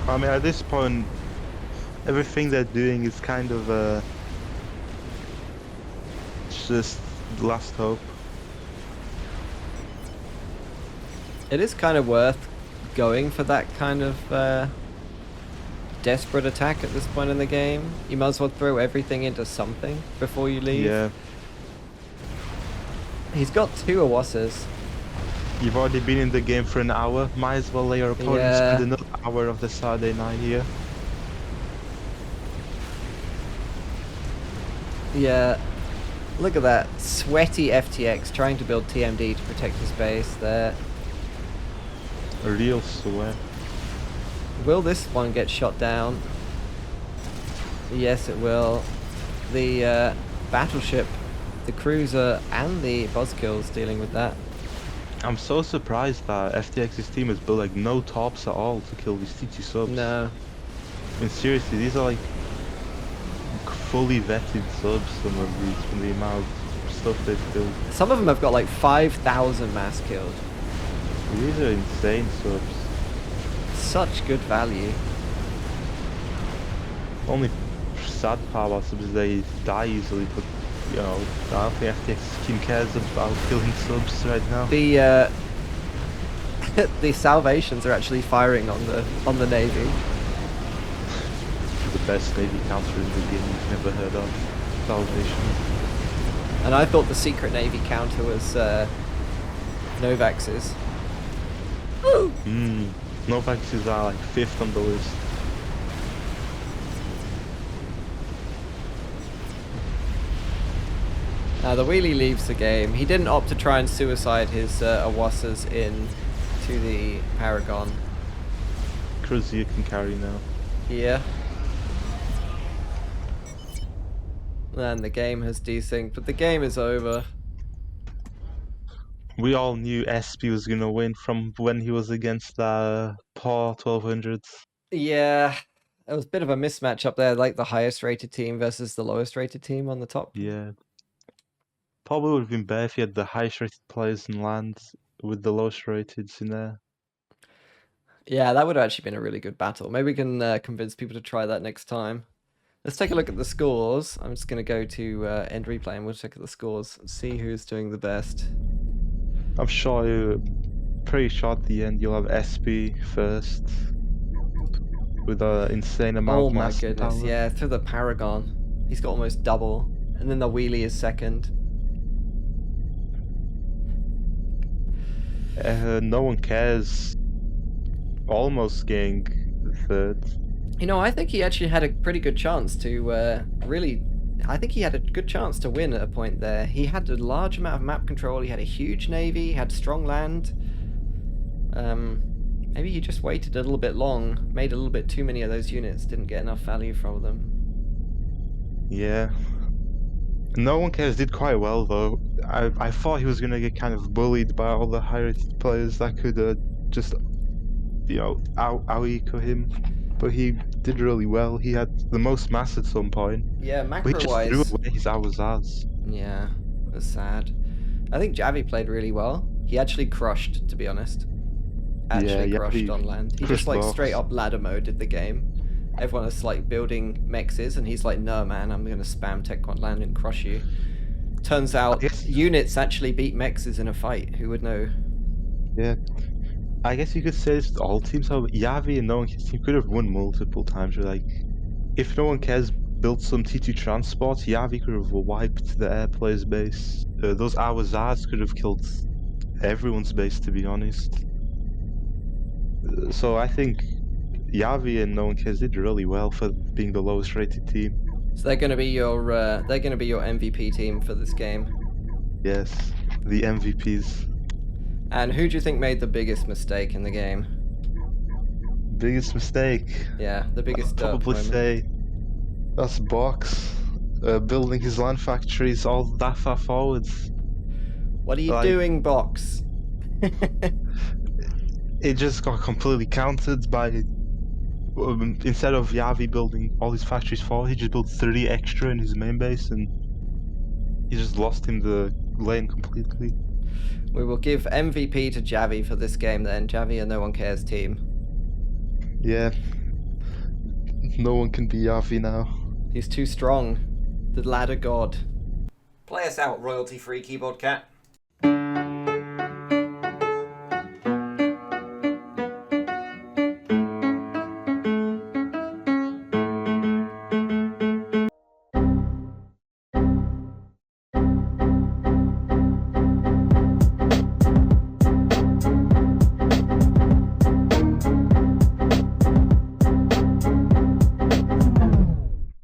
Speaker 3: I mean, at this point, everything they're doing is kind of it's just last hope.
Speaker 1: It is kind of worth going for that kind of desperate attack at this point in the game. You might as well throw everything into something before you leave.
Speaker 3: Yeah.
Speaker 1: He's got 2 Awasas.
Speaker 3: You've already been in the game for an hour. Might as well let your opponent
Speaker 1: Yeah.
Speaker 3: spend another hour of the Saturday night here.
Speaker 1: Yeah. Look at that. Sweaty FTX trying to build TMD to protect his base there.
Speaker 3: A real sweat.
Speaker 1: Will this one get shot down? Yes, it will. The battleship, the cruiser, and the buzzkill's dealing with that.
Speaker 3: I'm so surprised that FTX's team has built like no tops at all to kill these TT subs.
Speaker 1: No.
Speaker 3: I mean, seriously, these are like fully vetted subs, some of these, from the amount of stuff they've built.
Speaker 1: Some of them have got like 5,000 mass killed.
Speaker 3: These are insane subs.
Speaker 1: Such good value.
Speaker 3: Only sad part about subs is they die easily, but you know, I don't think FTX team cares about killing subs right now.
Speaker 1: The the Salvations are actually firing on the Navy.
Speaker 3: The best Navy counter in the game you've never heard of. Salvation.
Speaker 1: And I thought the secret Navy counter was Novax's.
Speaker 3: Novax's are like 5th on the list.
Speaker 1: Now the wheelie leaves the game. He didn't opt to try and suicide his Awasas in to the Paragon.
Speaker 3: Crozier can carry now.
Speaker 1: Yeah. And the game has desynced, but the game is over.
Speaker 3: We all knew SP was gonna win from when he was against the poor 1200s.
Speaker 1: Yeah, There was a bit of a mismatch up there, like the highest rated team versus the lowest rated team on the top.
Speaker 3: Yeah. Probably would have been better if you had the highest rated players in land with the lowest rateds in there.
Speaker 1: Yeah, that would have actually been a really good battle. Maybe we can convince people to try that next time. Let's take a look at the scores. I'm just going to go to end replay and we'll check at the scores and see who's doing the best.
Speaker 3: I'm pretty sure at the end you'll have SB first with an insane amount
Speaker 1: Oh
Speaker 3: of
Speaker 1: my
Speaker 3: mass
Speaker 1: goodness,
Speaker 3: power.
Speaker 1: yeah, through the paragon. He's got almost double. And then the wheelie is second.
Speaker 3: No one cares. Almost getting third.
Speaker 1: You know, I think he actually had a pretty good chance to I think he had a good chance to win at a point there. He had a large amount of map control, he had a huge navy, he had strong land. Maybe he just waited a little bit long, made a little bit too many of those units, didn't get enough value from them.
Speaker 3: Yeah. No one cares did quite well though. I thought he was gonna get kind of bullied by all the high-rated players that could just, you know, out-eco him. But he did really well. He had the most mass at some point.
Speaker 1: Yeah,
Speaker 3: But he just threw
Speaker 1: macro-wise,
Speaker 3: away his hours.
Speaker 1: yeah, it was sad. I think Javi played really well. He actually crushed, to be honest. Actually
Speaker 3: Yeah,
Speaker 1: crushed
Speaker 3: he
Speaker 1: on land. He just
Speaker 3: crushed
Speaker 1: like
Speaker 3: box.
Speaker 1: straight up ladder moded the game. Everyone is like building mexes and he's like, no man, I'm gonna spam tech on land and crush you. Turns out
Speaker 3: guess-
Speaker 1: units actually beat mexes in a fight. Who would know?
Speaker 3: Yeah. I guess you could say it's all teams. How Javi and No One Cares team could have won multiple times. Where, like, if No One Cares built some T2 transports, Javi could have wiped the air player's base. Those Awazars could have killed everyone's base, to be honest. So I think Javi and No One Cares did really well for being the lowest rated team.
Speaker 1: So they're gonna be your MVP team for this game.
Speaker 3: Yes, the MVPs.
Speaker 1: And who do you think made the biggest mistake in the game?
Speaker 3: Biggest mistake.
Speaker 1: Yeah, the biggest
Speaker 3: I'd probably
Speaker 1: moment.
Speaker 3: say that's Box. Building his land factories all that far forwards.
Speaker 1: What are you
Speaker 3: like-
Speaker 1: doing, Box?
Speaker 3: It just got completely countered by instead of Javi building all his factories forward, he just built 3 extra in his main base and he just lost him the lane completely.
Speaker 1: We will give MVP to Javi for this game then. Javi and No One Cares team.
Speaker 3: Yeah. No one can be Javi now.
Speaker 1: He's too strong. The ladder god. Play us out, royalty-free keyboard cat.